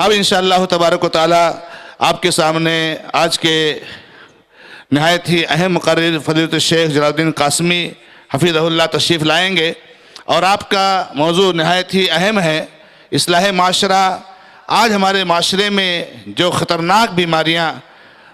اب انشاءاللہ تبارک و تعالی آپ کے سامنے آج کے نہایت ہی اہم مقرر فضیلت الشیخ جلال الدین قاسمی حفظہ اللہ تشریف لائیں گے، اور آپ کا موضوع نہایت ہی اہم ہے، اصلاح معاشرہ۔ آج ہمارے معاشرے میں جو خطرناک بیماریاں،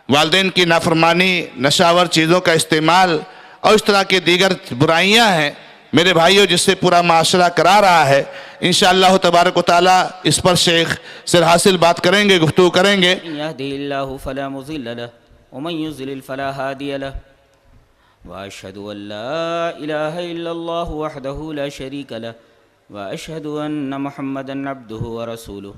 والدین کی نافرمانی، نشاور چیزوں کا استعمال اور اس طرح کے دیگر برائیاں ہیں میرے بھائیوں، جس سے پورا معاشرہ کرا رہا ہے، انشاءاللہ تبارک و تعالی اس پر شیخ سر حاصل بات کریں گے، گفتگو کریں گے۔ من يهده الله فلا مضل له ومن يضلل فلا هادي له وأشهد أن لا إله إلا الله وحده لا شريك له وأشهد أن محمدا عبده ورسوله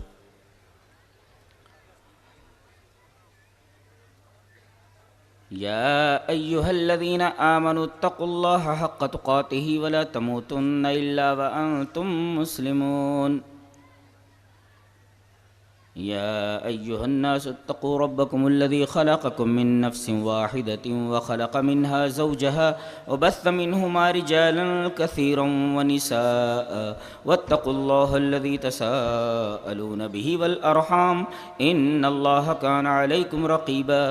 يا أيها الذين آمنوا اتقوا الله حق تقاته ولا تموتن إلا وأنتم مسلمون يا أيها الناس اتقوا ربكم الذي خلقكم من نفس واحدة وخلق منها زوجها وبث منهما رجالا كثيرا ونساء واتقوا الله الذي تساءلون به والأرحام إن الله كان عليكم رقيبا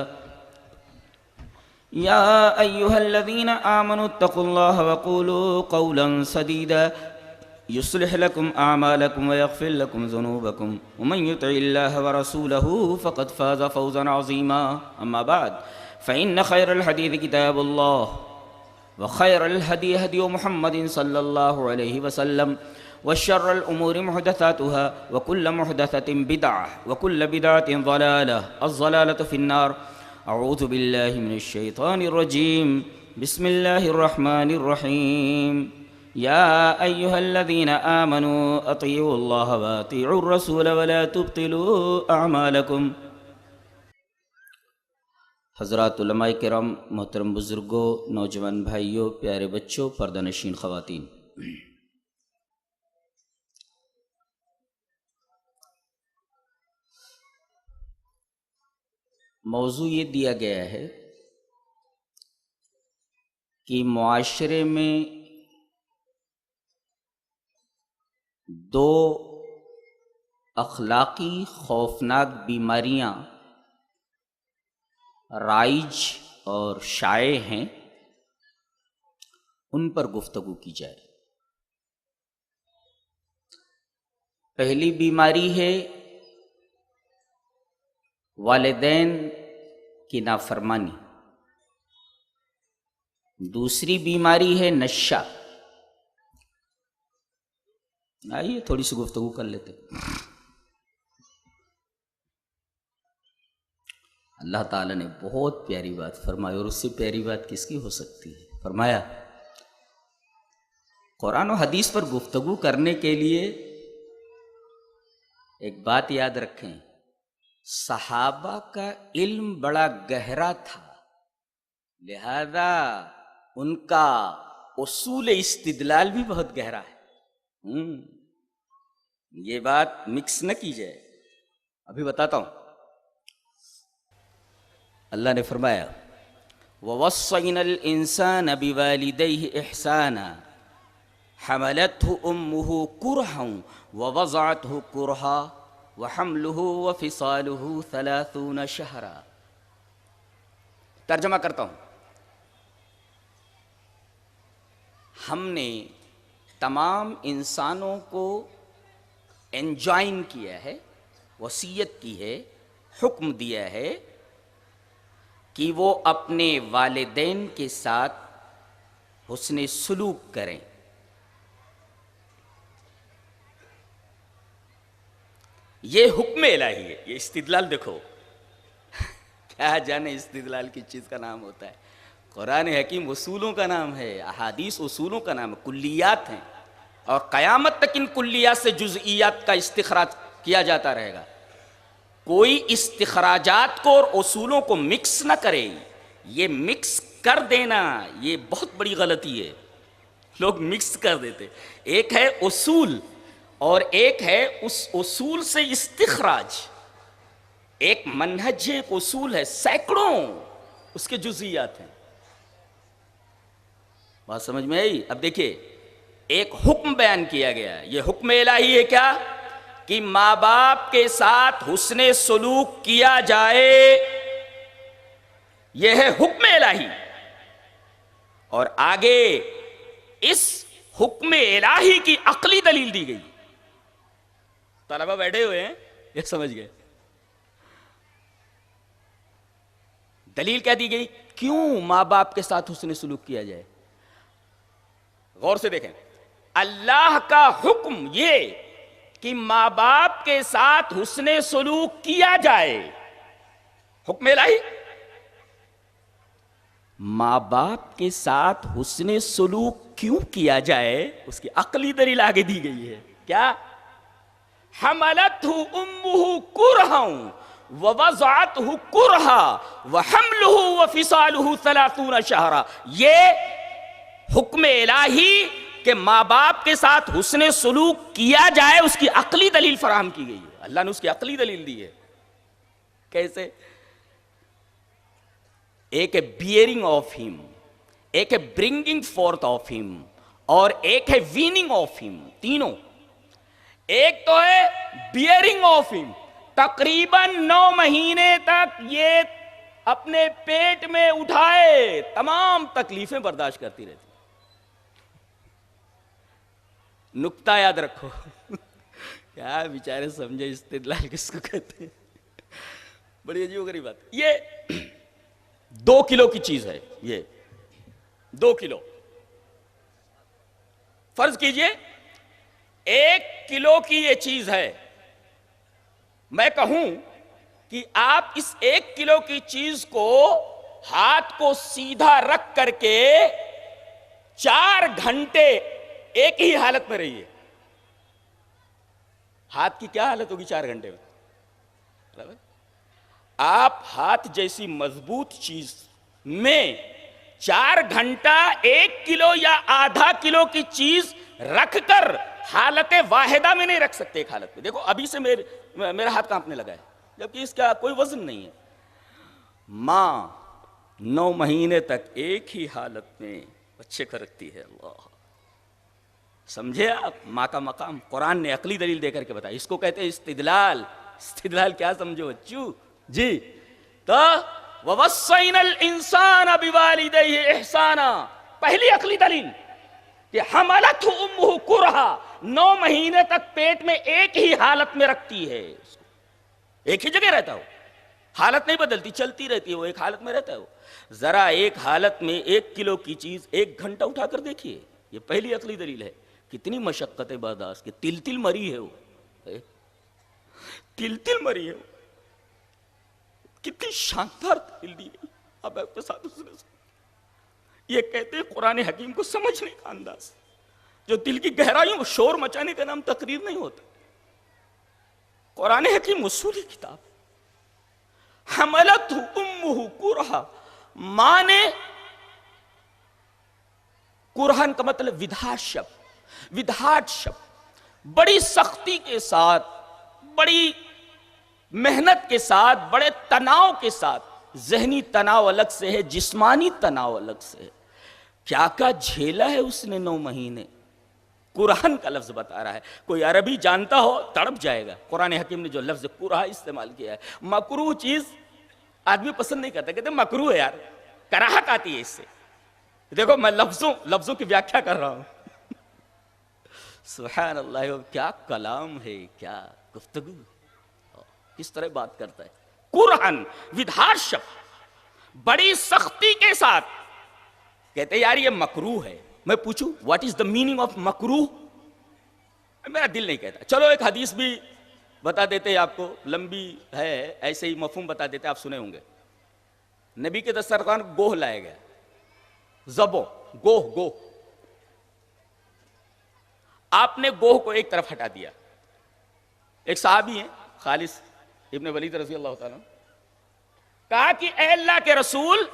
يا أيها الذين آمنوا اتقوا الله وقولوا قولا سديدا يصلح لكم أعمالكم ويغفر لكم ذنوبكم ومن يطع الله ورسوله فقد فاز فوزا عظيما أما بعد فإن خير الحديث كتاب الله وخير الهدي هدي محمد صلى الله عليه وسلم وشر الأمور محدثاتها وكل محدثة بدعة وكل بدعة ضلالة الضلالة في النار أعوذ بالله من الشيطان الرجيم بسم الله الرحمن الرحيم يا أيها الذين آمنوا أطيعوا الله وأطيعوا الرسول ولا تبطلوا أعمالكم۔ حضرات علماء کرام، محترم بزرگوں، نوجوان بھائیوں، پیارے بچوں، پردہ نشین خواتین، موضوع یہ دیا گیا ہے کہ معاشرے میں دو اخلاقی خوفناک بیماریاں رائج اور شائع ہیں، ان پر گفتگو کی جائے۔ پہلی بیماری ہے والدین کی نافرمانی، دوسری بیماری ہے نشہ۔ آئیے تھوڑی سی گفتگو کر لیتے۔ اللہ تعالیٰ نے بہت پیاری بات فرمائی، اور اس سے پیاری بات کس کی ہو سکتی ہے؟ فرمایا قرآن و حدیث پر گفتگو کرنے کے لیے ایک بات یاد رکھیں، صحابہ کا علم بڑا گہرا تھا، لہذا ان کا اصول استدلال بھی بہت گہرا ہے۔ یہ بات مکس نہ کی جائے، ابھی بتاتا ہوں۔ اللہ نے فرمایا وَوَصَّيْنَا الْإِنسَانَ بِوَالِدَيْهِ إِحْسَانًا حَمَلَتْهُ أُمُّهُ كُرْهًا وَوَضَعَتْهُ كُرْهًا وَحَمْلُهُ وَفِصَالُهُ 30 شهرًا۔ ترجمہ کرتا ہوں۔ ہم نے تمام انسانوں کو انجوائن کیا ہے، وصیت کی ہے، حکم دیا ہے کہ وہ اپنے والدین کے ساتھ حسن سلوک کریں۔ یہ حکم الہی ہے، یہ استدلال دیکھو، کیا جانے استدلال کی چیز کا نام ہوتا ہے۔ قرآن حکیم اصولوں کا نام ہے، احادیث اصولوں کا نام ہے، کلیات ہیں، اور قیامت تک ان کلیات سے جزئیات کا استخراج کیا جاتا رہے گا۔ کوئی استخراجات کو اور اصولوں کو مکس نہ کرے، یہ مکس کر دینا یہ بہت بڑی غلطی ہے، لوگ مکس کر دیتے۔ ایک ہے اصول اور ایک ہے اس اصول سے استخراج۔ ایک منہج ہے، ایک اصول ہے، سینکڑوں اس کے جزئیات ہیں۔ بات سمجھ میں آئی؟ اب دیکھیے، ایک حکم بیان کیا گیا ہے، یہ حکم الہی ہے کیا؟ کہ ماں باپ کے ساتھ حسن سلوک کیا جائے، یہ ہے حکم الہی. اور آگے اس حکم الہی کی عقلی دلیل دی گئی. طلبہ بیٹھے ہوئے ہیں، یہ سمجھ گئے دلیل کیا دی گئی، کیوں ماں باپ کے ساتھ حسن سلوک کیا جائے. غور سے دیکھیں، اللہ کا حکم یہ کہ ماں باپ کے ساتھ حسن سلوک کیا جائے، حکم الہی. ماں باپ کے ساتھ حسن سلوک کیوں کیا جائے، اس کی عقلی دلیل آگے دی گئی ہے. کیا؟ حملتہ امہ کرہا ووضعتہ کرہا وحملہ وفصالہ 30 شہرا. یہ حکم الہی کہ ماں باپ کے ساتھ حسن سلوک کیا جائے، اس کی عقلی دلیل فراہم کی گئی ہے. اللہ نے اس کی عقلی دلیل دی ہے. کیسے؟ ایک ہے بیئرنگ آف ہم، ایک ہے برنگنگ فورتھ آف ہم، اور ایک ہے ویننگ آف ہم. تینوں. ایک تو ہے بیئرنگ آف ہم، تقریباً 9 مہینے تک یہ اپنے پیٹ میں اٹھائے تمام تکلیفیں برداشت کرتی رہتی. نکتہ یاد رکھو. کیا بیچارے سمجھے استدلال کس کو کہتے ہیں، بڑی عجیب و غریب بات. یہ 2 کلو کی چیز ہے، یہ 2 کلو. فرض کیجئے 1 کلو کی یہ چیز ہے. میں کہوں کہ آپ اس 1 کلو کی چیز کو ہاتھ کو سیدھا رکھ کر کے 4 گھنٹے ایک ہی حالت میں رہیے، ہاتھ کی کیا حالت ہوگی 4 گھنٹے میں؟ آپ ہاتھ جیسی مضبوط چیز میں 4 گھنٹہ 1 کلو یا آدھا کلو کی چیز رکھ کر حالت واحدہ میں نہیں رکھ سکتے. ایک حالت میں دیکھو، ابھی سے میرا ہاتھ کانپنے لگا ہے، جبکہ اس کا کوئی وزن نہیں ہے. ماں 9 مہینے تک ایک ہی حالت میں بچے کو رکھتی ہے. اللہ، سمجھے آپ ماں کا مقام؟ قرآن نے عقلی دلیل دے کر کے بتایا. اس کو کہتے ہیں استدلال. استدلال کیا سمجھو بچو جی؟ تو وَوَصَّيْنَا الْإِنسَانَ بِوَالِدَيْهِ إِحْسَانًا، پہلی عقلی دلیل کہ حملتہ امہ کرہا، 9 مہینے تک پیٹ میں ایک ہی حالت میں رکھتی ہے، ایک ہی جگہ رہتا ہو، حالت نہیں بدلتی، چلتی رہتی ہے، وہ ایک حالت میں رہتا ہے. ذرا ایک حالت میں 1 کلو کی چیز 1 گھنٹہ اٹھا کر دیکھیے. یہ پہلی عقلی دلیل ہے. کتنی مشقت برداشت کی، تل تل مری ہے وہ، تل تل مری ہے وہ. کتنی شاندار دلیل دی گئی اب آپ کے ساتھ. اس نے یہ کہتے ہیں قرآن حکیم کو سمجھنے کا انداز، جو دل کی گہرائیوں کو شور مچانے کا نام تقریر نہیں ہوتا. قرآن حکیم اصولی کتاب. حملتہ امہ کرہا، ماں نے، کرہن کا مطلب ودھاٹ شب، بڑی سختی کے ساتھ، بڑی محنت کے ساتھ، بڑے تناؤ کے ساتھ. ذہنی تناؤ الگ سے ہے، جسمانی تناؤ الگ سے ہے. کیا کیا جھیلا ہے اس نے 9 مہینے. قرآن کا لفظ بتا رہا ہے. کوئی عربی جانتا ہو تڑپ جائے گا. قرآن حکیم نے جو لفظ کرہا استعمال کیا ہے. مکروہ چیز آدمی پسند نہیں کرتا، کہتے ہیں مکروہ ہے یار، کراہت آتی ہے اس سے. دیکھو میں لفظوں کی ویاکھیا کر رہا ہوں. سبحان اللہ، کیا کلام ہے، کیا گفتگو، کس طرح بات کرتا ہے. قرآن ودھار شب، بڑی سختی کے ساتھ. کہتے یار یہ مکروہ ہے. میں پوچھوں what is the meaning of مکروہ؟ میرا دل نہیں کہتا. چلو ایک حدیث بھی بتا دیتے ہیں آپ کو، لمبی ہے، ایسے ہی مفہوم بتا دیتے، آپ سنے ہوں گے. نبی کے دسترخوان گوہ لائے گیا، زبو گوہ. آپ نے گوہ کو ایک طرف ہٹا دیا. ایک صحابی ہیں خالص ابن ولید رضی اللہ تعالیٰ، کہا کہ اے اللہ کے رسول،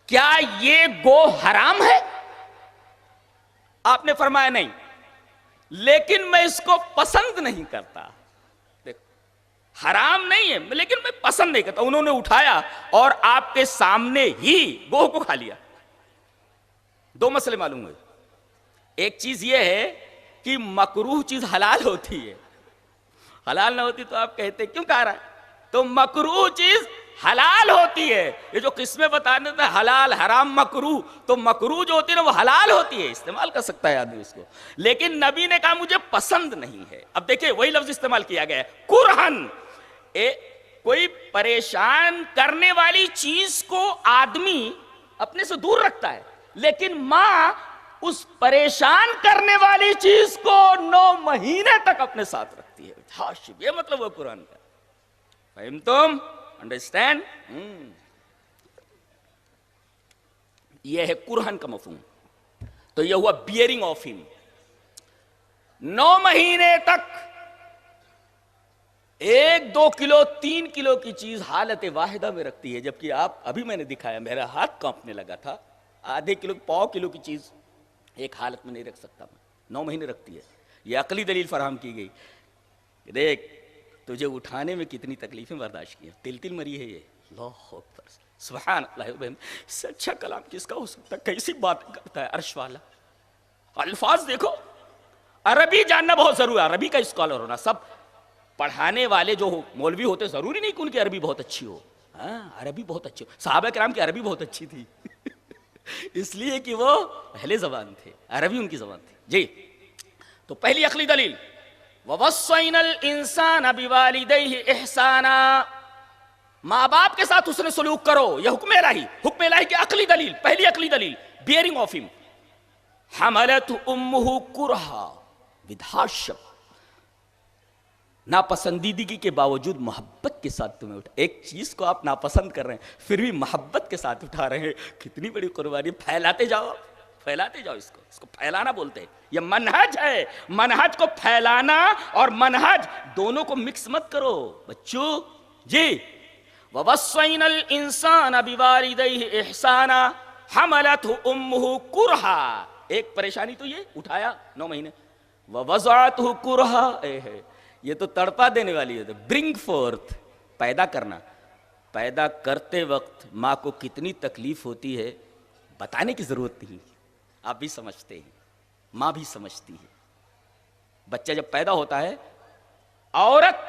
کیا یہ گوہ حرام ہے؟ آپ نے فرمایا نہیں، لیکن میں اس کو پسند نہیں کرتا. دیکھو، حرام نہیں ہے لیکن میں پسند نہیں کرتا. انہوں نے اٹھایا اور آپ کے سامنے ہی گوہ کو کھا لیا. 2 مسئلے معلوم ہوئے. ایک چیز یہ ہے کہ مکروہ چیز حلال ہوتی ہے، حلال نہ ہوتی تو آپ کہتے کیوں کہہ رہا ہے؟ تو مکروہ چیز حلال ہوتی ہے. یہ جو قسمیں بتانے تھے حلال حرام مکروہ، تو مکروہ جو ہوتی ہے نا وہ حلال ہوتی ہے، استعمال کر سکتا ہے آدمی اس کو. لیکن نبی نے کہا مجھے پسند نہیں ہے. اب دیکھیں وہی لفظ استعمال کیا گیا ہے کرہن. کوئی پریشان کرنے والی چیز کو آدمی اپنے سے دور رکھتا ہے، لیکن ماں اس پریشان کرنے والی چیز کو 9 مہینے تک اپنے ساتھ رکھتی ہے. حاشب، یہ مطلب وہ قرآن کا. فہم تم؟ انڈرسٹینڈ؟ یہ ہے کرہن کا مفہوم. تو یہ ہوا بیئرنگ آف ہم. 9 مہینے تک 1-2 کلو 3 کلو کی چیز حالت واحدہ میں رکھتی ہے، جبکہ آپ ابھی میں نے دکھایا میرا ہاتھ کانپنے لگا تھا. آدھے کلو پاؤ کلو کی چیز ایک حالت میں نہیں رکھ سکتا میں. 9 مہینے رکھتی ہے. یہ عقلی دلیل فراہم کی گئی. دیکھ تجھے اٹھانے میں کتنی تکلیفیں برداشت کی ہیں. تل تل مری ہے یہ. اللہ اکبر، سبحان اللہ. بہن اس سے اچھا کلام کس کا ہو سکتا ہے؟ کیسی بات کرتا ہے عرش والا. الفاظ دیکھو. عربی جاننا بہت ضروری ہے، عربی کا اسکالر ہونا. سب پڑھانے والے جو مولوی ہوتے ضروری نہیں کہ ان کی عربی بہت اچھی ہو. ہاں عربی بہت اچھی ہو. صحابہ کرام کی عربی بہت اچھی تھی اس لیے کہ وہ اہل زبان تھے، عربی ان کی زبان تھی. جی تو پہلی عقلی دلیل وَوَصَّيْنَا الْإِنسَانَ بِوَالِدَيْهِ إِحْسَانًا، ماں باپ کے ساتھ حسن سلوک کرو. یہ حکم الہی. حکم الہی کی عقلی دلیل، پہلی عقلی دلیل بیئرنگ آف ہم. حملته امه کرہا ود ہارشپ، ناپسندیدگی کے باوجود محبت کے ساتھ تمہیں اٹھا. ایک چیز کو آپ ناپسند کر رہے ہیں پھر بھی محبت کے ساتھ اٹھا رہے ہیں. کتنی بڑی قربانی. پھیلاتے جاؤ، پھیلاتے جاؤ. اس کو پھیلانا بولتے ہیں. یہ منہج ہے. منہج کو پھیلانا اور منہج دونوں کو مکس مت کرو بچوں. جی وَوَصَّيْنَا الْإِنسَانَ بِوَالِدَيْهِ إِحْسَانًا حَمَلَتْهُ أُمُّهُ كُرْهًا. ایک پریشانی تو یہ اٹھایا 9 مہینے. وَوَضَعَتْهُ كُرْهًا، یہ تو تڑپا دینے والی ہے. برنگ فورتھ، پیدا کرنا. پیدا کرتے وقت ماں کو کتنی تکلیف ہوتی ہے بتانے کی ضرورت نہیں. آپ بھی سمجھتے ہیں، ماں بھی سمجھتی ہے. بچہ جب پیدا ہوتا ہے عورت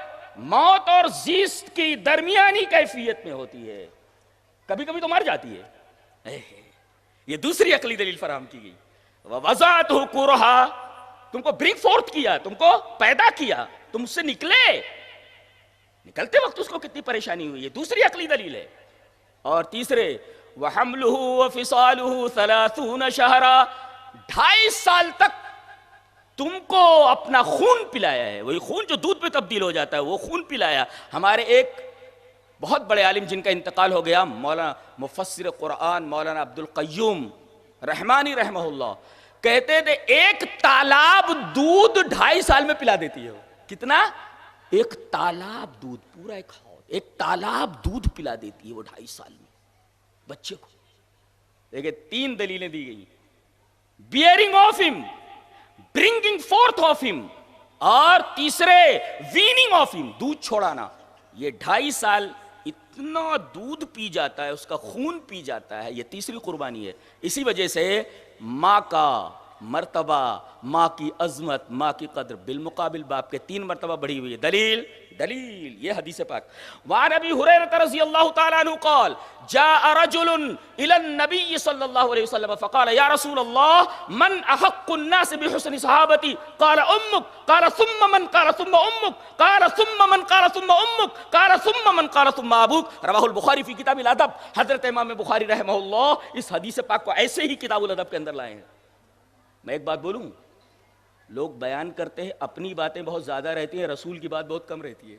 موت اور زیست کی درمیانی کیفیت میں ہوتی ہے. کبھی کبھی تو مر جاتی ہے. یہ دوسری عقلی دلیل فراہم کی گئی. وَوَضَعَتْهُ كُرْهًا، تم کو برنگ فورتھ کیا، تم کو پیدا کیا، تم اس سے نکلے. نکلتے وقت اس کو کتنی پریشانی ہوئی. یہ دوسری عقلی دلیل ہے. اور تیسرے وَحَمْلُهُ وَفِصَالُهُ 30 شَهْرًا، 2.5 سال تک تم کو اپنا خون پلایا ہے. وہی خون جو دودھ میں تبدیل ہو جاتا ہے وہ خون پلایا. ہمارے ایک بہت بڑے عالم جن کا انتقال ہو گیا، مولانا مفسر قرآن مولانا عبد القیوم رحمانی رحمہ اللہ، کہتے تھے ایک تالاب دودھ 2.5 سال میں پلا دیتی ہے. کتنا؟ ایک تالاب دودھ، پورا ایک تالاب دودھ پلا دیتی ہے وہ 2.5 سال میں بچے کو. دیکھیں 3 دلیلیں دی گئی. بیئرنگ آف ہم، برنگنگ فورتھ آف ہم، اور تیسرے ویننگ آف ہم، دودھ چھوڑانا. یہ 2.5 سال اتنا دودھ پی جاتا ہے، اس کا خون پی جاتا ہے. یہ تیسری قربانی ہے. اسی وجہ سے ماں کا مرتبہ، ماں کی عظمت، ماں کی قدر بالمقابل باپ کے 3 مرتبہ بڑھی ہوئی ہے. دلیل یہ حدیث پاک. وعن ابی ہریرہ رضی اللہ تعالی عنہ قال جاء رجل الى النبي صلی اللہ علیہ وسلم فقال یا رسول اللہ من احق الناس بحسن صحابتی؟ قال امک. قال ثم من؟ قال ثم امک. قال ثم من؟ قال ثم امک. قال ثم من؟ قال ثم ابوک. رواہ البخاری فی کتاب الادب. حضرت امام بخاری رحمہ اللہ اس حدیث پاک کو ایسے ہی کتاب الادب کے اندر لائے ہیں. میں ایک بات بولوں، لوگ بیان کرتے ہیں اپنی باتیں بہت زیادہ رہتی ہیں، رسول کی بات بہت کم رہتی ہے.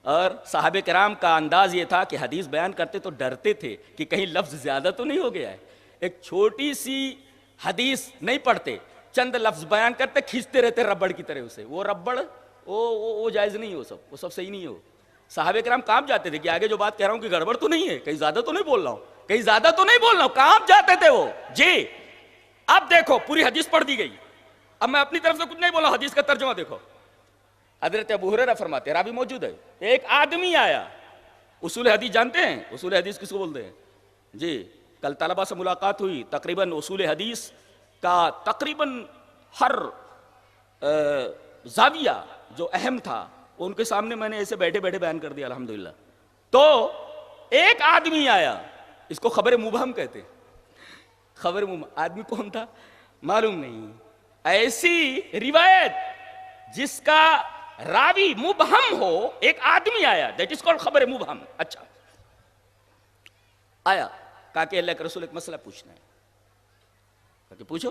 اور صحابہ کرام کا انداز یہ تھا کہ حدیث بیان کرتے تو ڈرتے تھے کہ کہیں لفظ زیادہ تو نہیں ہو گیا ہے. ایک چھوٹی سی حدیث نہیں پڑھتے، چند لفظ بیان کرتے، کھینچتے رہتے ربڑ کی طرح اسے. وہ ربڑ وہ جائز نہیں ہو، وہ سب صحیح نہیں ہو. صحابہ کرام کانپ جاتے تھے کہ آگے جو بات کہہ رہا ہوں کہ گڑبڑ تو نہیں ہے، کہیں زیادہ تو نہیں بول رہا ہوں، کہیں زیادہ تو نہیں بول رہا ہوں. کانپ جاتے تھے وہ. جی اب دیکھو پوری حدیث پڑھ دی گئی. اب میں اپنی طرف سے کچھ نہیں بولا، حدیث کا ترجمہ دیکھو. حضرت ابو ہریرہ فرماتے ہیں، راوی موجود ہے، ایک آدمی آیا. اصول حدیث جانتے ہیں؟ اصول حدیث کس کو بولتے ہیں؟ جی کل طلبہ سے ملاقات ہوئی. تقریباً اصول حدیث کا تقریباً ہر زاویہ جو اہم تھا وہ ان کے سامنے میں نے ایسے بیٹھے بیٹھے بیان کر دیا الحمدللہ. تو ایک آدمی آیا, اس کو خبر مبہم کہتے ہیں. خبر مبہم آدمی کون تھا معلوم نہیں. ایسی روایت جس کا راوی مبہم ہو, ایک آدمی آیا, دیٹ از کالڈ خبر مبہم. اچھا آیا, کہا کہ اللہ کے رسول ایک مسئلہ پوچھنا ہے. کہا کہ پوچھو.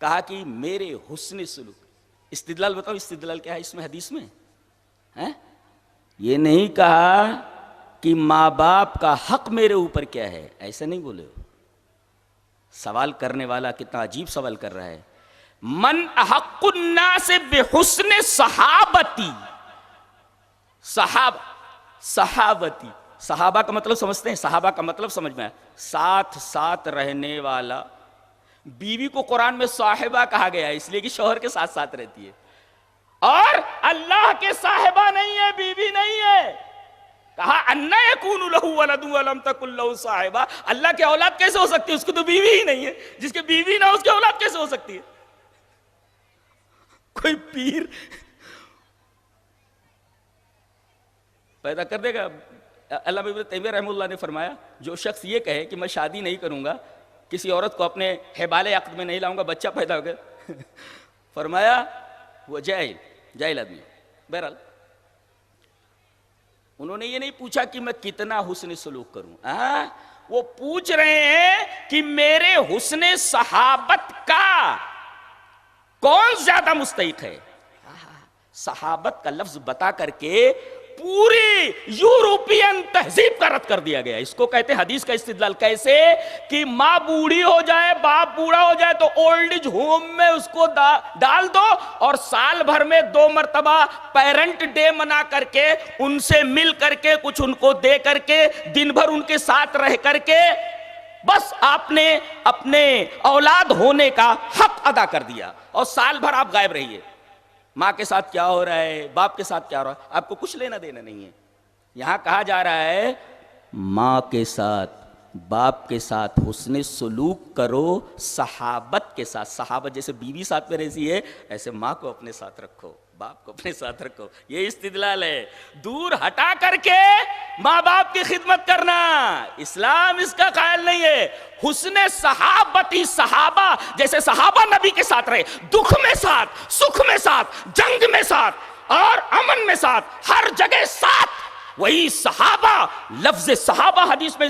کہا کہ میرے حسن سلوک. استدلال بتاؤ, استدلال کیا ہے اس میں حدیث میں؟ یہ نہیں کہا کہ ماں باپ کا حق میرے اوپر کیا ہے, ایسا نہیں بولے ہو. سوال کرنے والا کتنا عجیب سوال کر رہا ہے. من احق الناس بحسن صحابتی. صحابتی, صحابہ کا مطلب سمجھتے ہیں؟ صحابہ کا مطلب سمجھ میں ساتھ ساتھ رہنے والا. بیوی کو قرآن میں صاحبہ کہا گیا ہے اس لیے کہ شوہر کے ساتھ ساتھ رہتی ہے, اور اللہ کے صاحبہ نہیں ہے, بیوی نہیں ہے. کہا انا یکون لہ ولد ولم تکن لہ صاحبہ. اللہ کی اولاد کیسے ہو سکتی ہے؟ اس کو تو بیوی ہی نہیں ہے. جس کے بیوی نہ ہو اس کی اولاد کیسے ہو سکتی ہے؟ کوئی پیر پیدا کر دے گا. علامہ ابن تیمیہ رحمہ اللہ نے فرمایا جو شخص یہ کہے کہ میں شادی نہیں کروں گا, کسی عورت کو اپنے حبال عقد میں نہیں لاؤں گا, بچہ پیدا ہو گیا, فرمایا وہ جاہل آدمی. بہرحال انہوں نے یہ نہیں پوچھا کہ میں کتنا حسن سلوک کروں, وہ پوچھ رہے ہیں کہ میرے حسن صحابت کا کون زیادہ مستحق ہے. صحابت کا لفظ بتا کر کے پوری یورپین تہذیب کا رد کر دیا گیا. اس کو کہتے ہیں حدیث کا استدلال. کیسے کہ ماں بوڑھی ہو جائے, باپ بوڑھا ہو جائے تو اولڈ ایج ہوم میں اس کو ڈال دو, اور سال بھر میں 2 مرتبہ پیرنٹ ڈے منا کر کے ان سے مل کر کے کچھ ان کو دے کر کے دن بھر ان کے ساتھ رہ کر کے بس آپ نے اپنے اولاد ہونے کا حق ادا کر دیا, اور سال بھر آپ غائب رہیے. ماں کے ساتھ کیا ہو رہا ہے, باپ کے ساتھ کیا ہو رہا ہے, آپ کو کچھ لینا دینا نہیں ہے. یہاں کہا جا رہا ہے ماں کے ساتھ, باپ کے ساتھ حسن سلوک کرو, صحابت کے ساتھ. صحابت جیسے بیوی ساتھ میں رہتی ہے ایسے ماں کو اپنے ساتھ رکھو, باپ کو اپنے ساتھ رکھو. یہ استدلال ہے. دور ہٹا کر کے ماں باپ کی خدمت کرنا, اسلام اس کا قائل نہیں ہے. حسن صحابتی, صحابہ جیسے صحابہ نبی کے ساتھ رہے, دکھ میں ساتھ, سکھ میں ساتھ, جنگ میں ساتھ اور امن میں ساتھ, ہر جگہ ساتھ, وہی صحابہ. لفظ صحابہ حدیث میں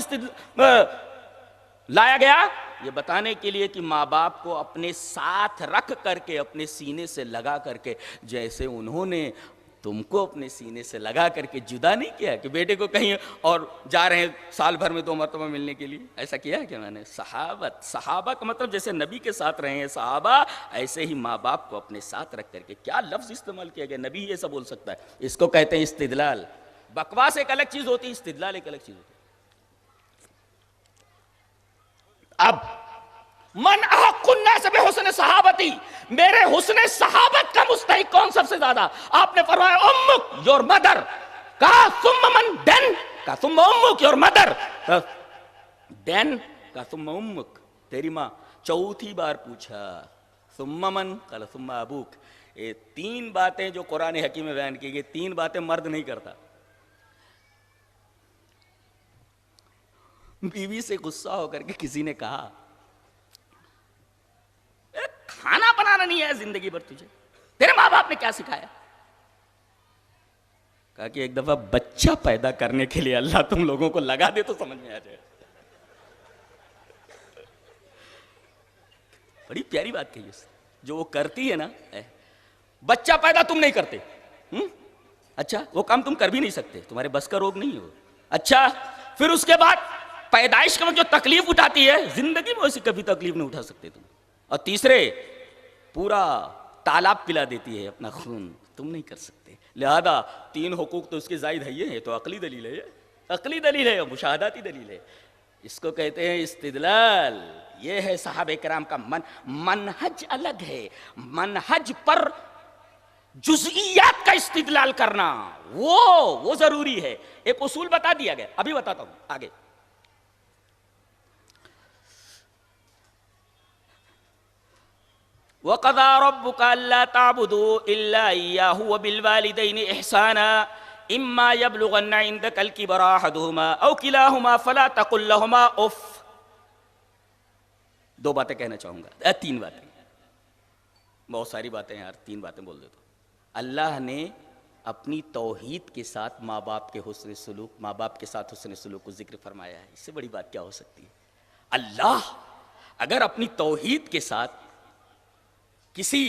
لایا گیا یہ بتانے کے لیے کہ ماں باپ کو اپنے ساتھ رکھ کر کے, اپنے سینے سے لگا کر کے, جیسے انہوں نے تم کو اپنے سینے سے لگا کر کے جدا نہیں کیا کہ بیٹے کو کہیں اور جا رہے ہیں سال بھر میں 2 مرتبہ ملنے کے لیے, ایسا کیا ہے کہ میں نے. صحابت, صحابہ کا مطلب جیسے نبی کے ساتھ رہے ہیں صحابہ, ایسے ہی ماں باپ کو اپنے ساتھ رکھ کر کے. کیا لفظ استعمال کیا گیا, نبی ایسا بول سکتا ہے؟ اس کو کہتے ہیں استدلال. بکواس ایک الگ چیز ہوتی ہے, استدلال ایک الگ چیز ہوتی ہے. اب من احق الناس بحسن صحابتی, میرے حسن صحابت کا مستحق کون سب سے زیادہ؟ آپ نے فرمایا امک, یور مدر. کہا ثم من, دین. کہا ثم امک, یور مدر. دین. کہا ثم امک, تیری ماں. چوتھی بار پوچھا ثم من, قال ثم ابوک. یہ 3 باتیں جو قرآن حکیم میں بیان کی گئی, 3 باتیں مرد نہیں کرتا. بیوی سے غصہ ہو کر کے کسی نے کہا کھانا بنانا نہیں ہے زندگی بھر تجھے, تیرے ماں باپ نے کیا سکھایا؟ کہا کہ ایک دفعہ بچہ پیدا کرنے کے لیے اللہ تم لوگوں کو لگا دے تو سمجھ میں آ جائے. بڑی پیاری بات کہی اس جو وہ کرتی ہے نا, بچہ پیدا تم نہیں کرتے, اچھا وہ کام تم کر بھی نہیں سکتے, تمہارے بس کا روگ نہیں ہو. اچھا پھر اس کے بعد پیدائش کا جو تکلیف اٹھاتی ہے, زندگی میں ویسے کبھی تکلیف نہیں اٹھا سکتے تم. اور تیسرے پورا تالاب پلا دیتی ہے اپنا خون, تم نہیں کر سکتے. لہذا 3 حقوق تو اس کے زائد ہے, یہ تو عقلی دلیل ہے, عقلی دلیل ہے, مشاہداتی دلیل ہے. اس کو کہتے ہیں استدلال. یہ ہے صحابہ کرام کا منہج الگ ہے. منہج پر جزئیات کا استدلال کرنا وہ ضروری ہے. ایک اصول بتا دیا گیا, ابھی بتاتا ہوں آگے. وَقَضَى رَبُّكَ أَلَّا تَعْبُدُوا إِلَّا إِيَّاهُ وَبِالْوَالِدَيْنِ إِحْسَانًا إِمَّا يَبْلُغَنَّ عِندَكَ الْكِبَرَ أَحَدُهُمَا أَوْ كِلَاهُمَا فَلَا تَقُل لَّهُمَا اُف. دو باتیں کہنا چاہوں گا، تین باتیں، بہت ساری باتیں یار، تین باتیں بول دیتا ہوں. اللہ نے اپنی توحید کے ساتھ ماں باپ کے حسن سلوک، ماں باپ کے ساتھ حسن سلوک کو ذکر فرمایا ہے. اس سے بڑی بات کیا ہو سکتی ہے؟ اللہ اگر اپنی توحید کے ساتھ کسی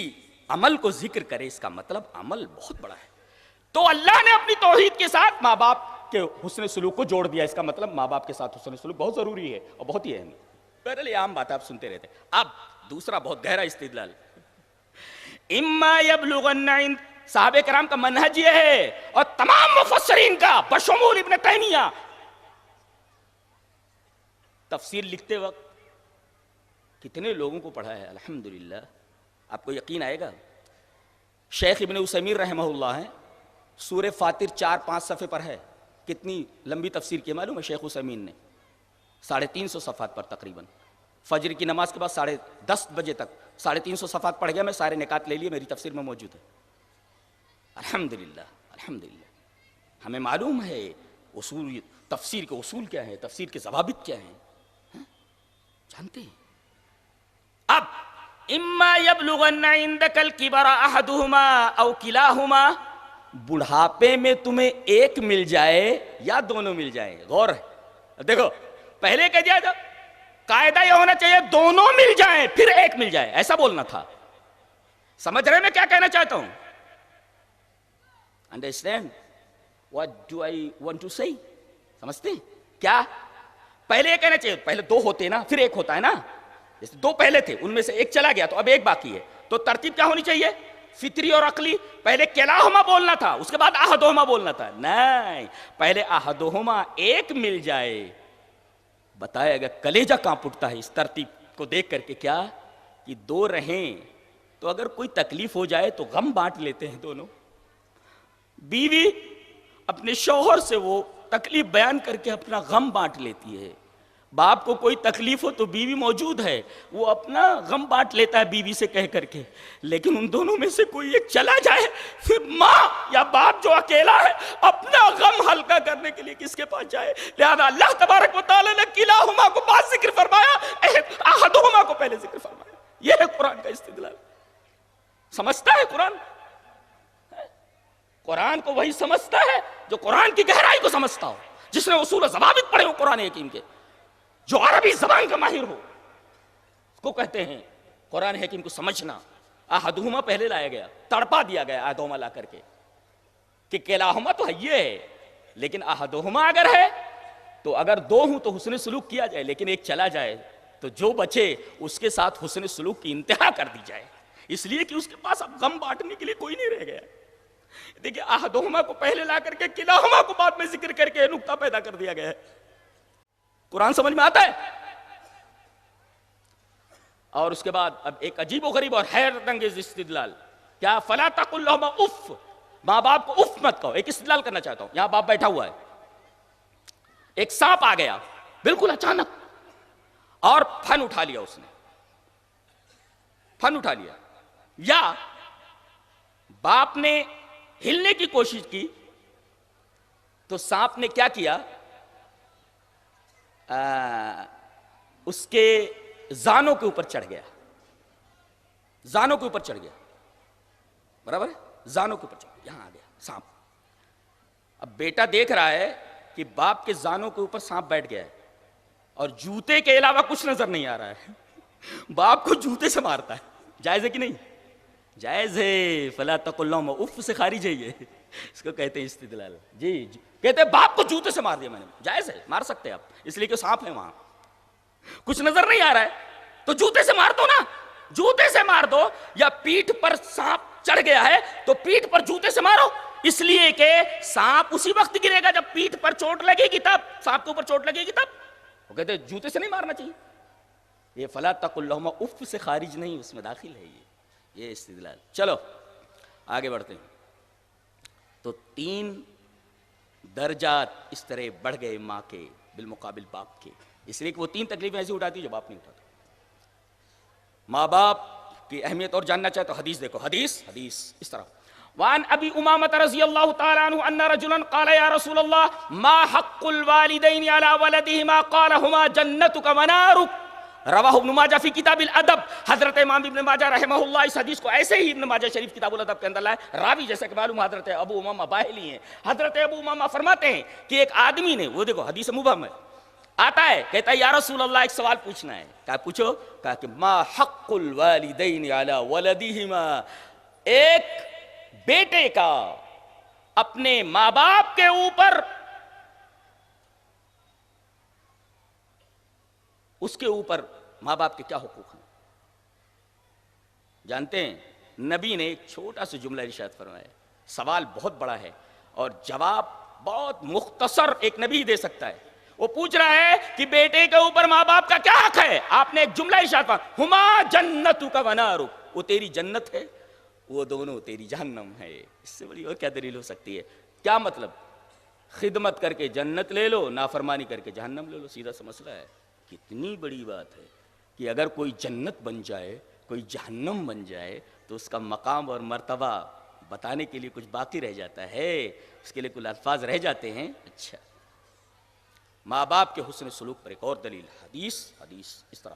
عمل کو ذکر کرے، اس کا مطلب عمل بہت بڑا ہے. تو اللہ نے اپنی توحید کے ساتھ ماں باپ کے حسن سلوک کو جوڑ دیا. اس کا مطلب ماں باپ کے ساتھ حسن سلوک بہت ضروری ہے اور بہت ہی اہم ہے. بہرحال یہ عام بات آپ سنتے رہتے. اب دوسرا بہت گہرا استدلال، اما یبلغن عند، صحابہ کرام کا منہج یہ ہے اور تمام مفسرین کا بشمول ابن تیمیہ، تفسیر لکھتے وقت کتنے لوگوں کو پڑھا ہے الحمدللہ. آپ کو یقین آئے گا، شیخ ابن عثیمین رحمہ اللہ ہیں، سورہ فاتر 4-5 صفحے پر ہے. کتنی لمبی تفسیر کی معلوم ہے شیخ عثیمین نے؟ 350 صفحات پر تقریباً. فجر کی نماز کے بعد 10:30 بجے تک 350 صفحات پڑھ گیا. میں سارے نکات لے لیے، میری تفسیر میں موجود ہے الحمدللہ. الحمدللہ ہمیں معلوم ہے اصول تفسیر کے اصول کیا ہیں، تفسیر کے ضوابط کیا ہیں، جانتے ہیں. اب اما یبلغن عندک الکبر احدہما او کلاہما، بڑھاپے میں تمہیں ایک مل جائے یا دونوں مل جائیں. غور ہے، دیکھو پہلے کہہ دیا تھا قاعدہ یہ ہونا چاہیے دونوں مل جائیں پھر ایک مل جائے، ایسا بولنا تھا. سمجھ رہے میں کیا کہنا چاہتا ہوں؟ Understand what do I want to say? سمجھتے ہیں کیا؟ پہلے یہ کہنا چاہیے پہلے دو ہوتے نا پھر ایک ہوتا ہے نا. جیسے دو پہلے تھے، ان میں سے ایک چلا گیا تو اب ایک باقی ہے. تو ترتیب کیا ہونی چاہیے؟ فطری اور عقلی. پہلے کلاہما بولنا تھا، اس کے بعد احدہما بولنا تھا. نہیں، پہلے احدہما ایک مل جائے. بتایا گا کلیجہ کانپ اٹھتا ہے اس ترتیب کو دیکھ کر کے. کیا کہ دو رہیں تو اگر کوئی تکلیف ہو جائے تو غم بانٹ لیتے ہیں دونوں. بیوی اپنے شوہر سے وہ تکلیف بیان کر کے اپنا غم بانٹ لیتی ہے. باپ کو کوئی تکلیف ہو تو بیوی موجود ہے، وہ اپنا غم بانٹ لیتا ہے بیوی سے کہہ کر کے. لیکن ان دونوں میں سے کوئی ایک چلا جائے پھر ماں یا باپ جو اکیلا ہے اپنا غم ہلکا کرنے کے لیے کس کے پاس جائے؟ لہذا اللہ تبارک و تعالیٰ نے کلاہما کو بعد ذکر فرمایا، احدہما کو پہلے ذکر فرمایا. یہ ہے قرآن کا استدلال. سمجھتا ہے قرآن؟ قرآن کو وہی سمجھتا ہے جو قرآن کی گہرائی کو سمجھتا ہو، جس نے اصول و ضوابط پڑھے ہو قرآن حکیم کے، جو عربی زبان کا ماہر ہو. اس کو کہتے ہیں قرآن حکیم کو سمجھنا. احدہما پہلے لایا گیا، تڑپا دیا گیا احدہما لا کر کے کہ کلاہما تو ہے یہ ہے، لیکن احدہما اگر ہے تو اگر دو ہوں تو حسن سلوک کیا جائے، لیکن ایک چلا جائے تو جو بچے اس کے ساتھ حسن سلوک کی انتہا کر دی جائے، اس لیے کہ اس کے پاس اب غم بانٹنے کے لیے کوئی نہیں رہ گیا. دیکھیں احدہما کو پہلے لا کر کے کلاہما کو بعد میں ذکر کر کے نقطہ پیدا کر دیا گیا ہے. قرآن سمجھ میں آتا ہے؟ اور اس کے بعد اب ایک عجیب و غریب اور حیرت انگیز استدلال. کیا؟ فلا تقل لہما اف، ماں باپ کو اف مت کہو. ایک استدلال کرنا چاہتا ہوں. یہاں باپ بیٹھا ہوا ہے، ایک سانپ آ گیا بالکل اچانک اور پھن اٹھا لیا، اس نے پھن اٹھا لیا. یا باپ نے ہلنے کی کوشش کی تو سانپ نے کیا کیا؟ اس کے زانوں کے اوپر چڑھ گیا. زانوں کے اوپر چڑھ گیا، برابر ہے؟ زانوں کے اوپر چڑھ گیا، یہاں آ گیا سانپ. اب بیٹا دیکھ رہا ہے کہ باپ کے زانوں کے اوپر سانپ بیٹھ گیا ہے اور جوتے کے علاوہ کچھ نظر نہیں آ رہا ہے. باپ کو جوتے سے مارتا ہے. جائز ہے کہ نہیں؟ جائز ہے. فلا تقل لہما اف سے خارج ہے یہ. اس کو کہتے ہیں استدلال. جی کہتے ہیں باپ کو جوتے سے مار دیا میں نے. جائز ہے، مار سکتے آپ، اس لیے کہ سانپ ہے وہاں. کچھ نظر نہیں آ رہا ہے تو جوتے سے مار دو نا، جوتے سے مار دو. یا پیٹھ پر سانپ چڑھ گیا ہے تو پیٹھ پر جوتے سے مارو، اس لیے کہ سانپ اسی وقت گرے گا جب پیٹھ پر چوٹ لگے گی، تب سانپ کے اوپر چوٹ لگے گی تب. وہ کہتے ہیں جوتے سے نہیں مارنا چاہیے. یہ فلا تقل لہما اف سے خارج نہیں، اس میں داخل ہے یہ استدلال. چلو آگے بڑھتے ہیں. تو 3 درجات اس طرح بڑھ گئے ماں کے بالمقابل باپ کے، اس لیے کہ وہ 3 تکلیفیں ایسی اٹھاتی جو باپ نہیں اٹھاتا. ماں باپ کی اہمیت اور جاننا چاہے تو حدیث دیکھو، حدیث اس طرح. وعن ابی امامہ رضی اللہ تعالی عنہ ان رجلا قال یا رسول اللہ ما حق الوالدین علی ولدہما قال ہما جنتک ونارک. رواہ ابن ماجہ فی کتاب الادب. حضرت امام ابن ماجہ رحمہ اللہ اس حدیث کو ایسے ہی ابن ماجہ شریف کتاب الادب کے اندر لائے. راوی جیسا کہ معلوم حضرت ابو امامہ باہلی ہیں. حضرت ابو امامہ فرماتے ہیں کہ ایک آدمی نے، وہ دیکھو حدیث مبہم ہے، آتا ہے کہتا ہے یا رسول اللہ ایک سوال پوچھنا ہے. کہا پوچھو. کہا کہ ما حق الوالدین علی ولدہما، ایک بیٹے کا اپنے ماں باپ کے اوپر، اس کے اوپر ماں باپ کے کیا حقوق ہیں. جانتے ہیں نبی نے ایک چھوٹا سا جملہ ارشاد فرمایا. سوال بہت بڑا ہے اور جواب بہت مختصر ایک نبی دے سکتا ہے. وہ پوچھ رہا ہے کہ بیٹے کے اوپر ماں باپ کا کیا حق ہے. آپ نے ایک جملہ ارشاد فرمایا ہما جنتک ونارک، وہ تیری جنت ہے، وہ دونوں تیری جہنم ہے. اس سے بڑی اور کیا دلیل ہو سکتی ہے؟ کیا مطلب؟ خدمت کر کے جنت لے لو، نافرمانی کر کے جہنم لے لو. سیدھا سا مسئلہ ہے. کتنی بڑی بات ہے کہ اگر کوئی جنت بن جائے، کوئی جہنم بن جائے تو اس کا مقام اور مرتبہ بتانے کے لیے کچھ باقی رہ جاتا ہے، اس کے لیے کچھ الفاظ رہ جاتے ہیں. اچھا، ماں باپ کے حسن سلوک پر ایک اور دلیل، حدیث اس طرح.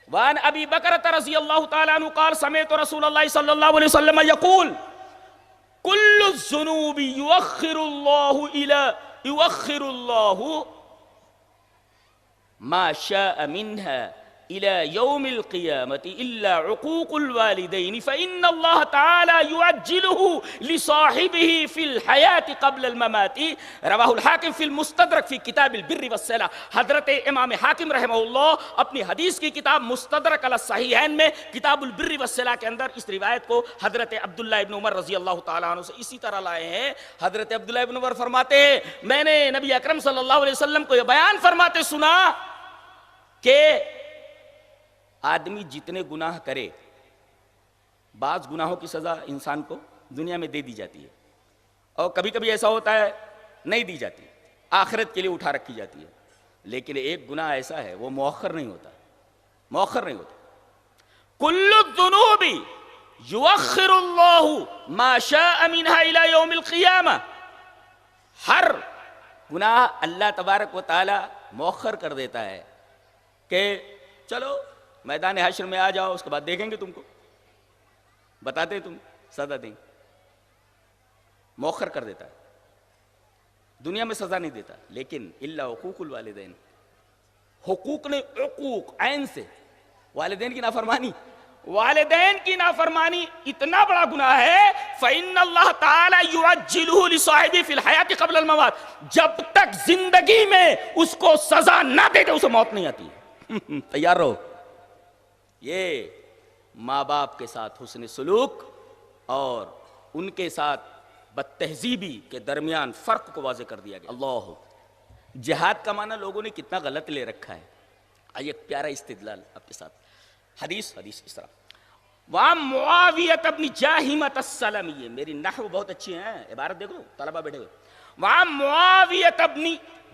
وعن ابی بکرۃ رضی اللہ تعالی عنہ قال سمعت رسول اللہ صلی اللہ علیہ وسلم یقول کل الذنوب یؤخر اللہ ما شاء منها إلى يوم القيامة إلا عقوق الوالدين فإن الله تعالى يعجله لصاحبه في الحياة قبل الممات. رواه الحاکم في المستدرک في کتاب البر والصلہ. حضرت امام حاکم رحمہ اللہ اپنی حدیث کی کتاب مستدرک علی الصحیحین میں کتاب البر والصلہ کے اندر اس روایت کو حضرت عبداللہ ابن عمر رضی اللہ تعالیٰ عنہ سے اسی طرح لائے ہیں. حضرت عبداللہ ابن عمر فرماتے ہیں میں نے نبی اکرم صلی اللہ علیہ وسلم کو یہ بیان فرماتے سنا کہ آدمی جتنے گناہ کرے، بعض گناہوں کی سزا انسان کو دنیا میں دے دی جاتی ہے اور کبھی کبھی ایسا ہوتا ہے نہیں دی جاتی، آخرت کے لیے اٹھا رکھی جاتی ہے. لیکن ایک گناہ ایسا ہے وہ مؤخر نہیں ہوتا. کل الذنوب یؤخر اللہ ما شاء منها الى یوم القیامہ. ہر گناہ اللہ تبارک و تعالی مؤخر کر دیتا ہے کہ چلو میدان حشر میں آ جاؤ، اس کے بعد دیکھیں گے تم کو، بتاتے تم سزا دیں. مؤخر کر دیتا ہے، دنیا میں سزا نہیں دیتا. لیکن الا حقوق الوالدین، حقوق نے عقوق عین سے، والدین کی نافرمانی، والدین کی نافرمانی اتنا بڑا گناہ ہے فإن اللہ تعالی یعجلہ لصاحبہ فی الحیات قبل الموت. جب تک زندگی میں اس کو سزا نہ دے دے اسے موت نہیں آتی. تیار رہو. یہ ماں باپ کے ساتھ حسن سلوک اور ان کے ساتھ بدتہذیبی کے درمیان فرق کو واضح کر دیا گیا. اللہ، جہاد کا معنی لوگوں نے کتنا غلط لے رکھا ہے. آئیے ایک پیارا استدلال آپ کے ساتھ. حدیث اس طرح. وہاں معاویہ ابن جاہمۃ السلمی، میری نحو بہت اچھی ہیں، عبارت دیکھو طلبہ بیٹھے ہوئے. وہاں معاویہ ابن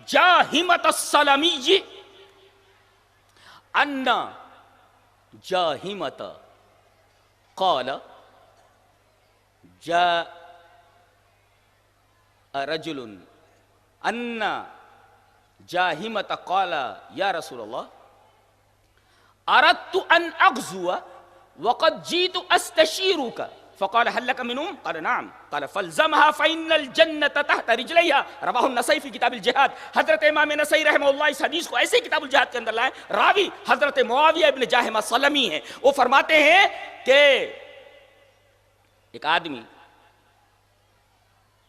جاہمۃ السلمی ان جاہمۃ قال جاء رجل ان جاہمۃ قال یا رسول اللہ اردت ان اغزو وقد جئت استشیرک فقال هل لك منهم؟ قال نعم. قال فالزمها فإن الجنة تحت رجليها. رواہ النسائی فی کتاب الجہاد. حضرت امام نسائی رحمہ اللہ اس حدیث کو ایسے کتاب الجہاد کے اندر لائے. راوی حضرت معاویہ ابن جاہمہ سلمی ہیں. وہ فرماتے ہیں کہ ایک آدمی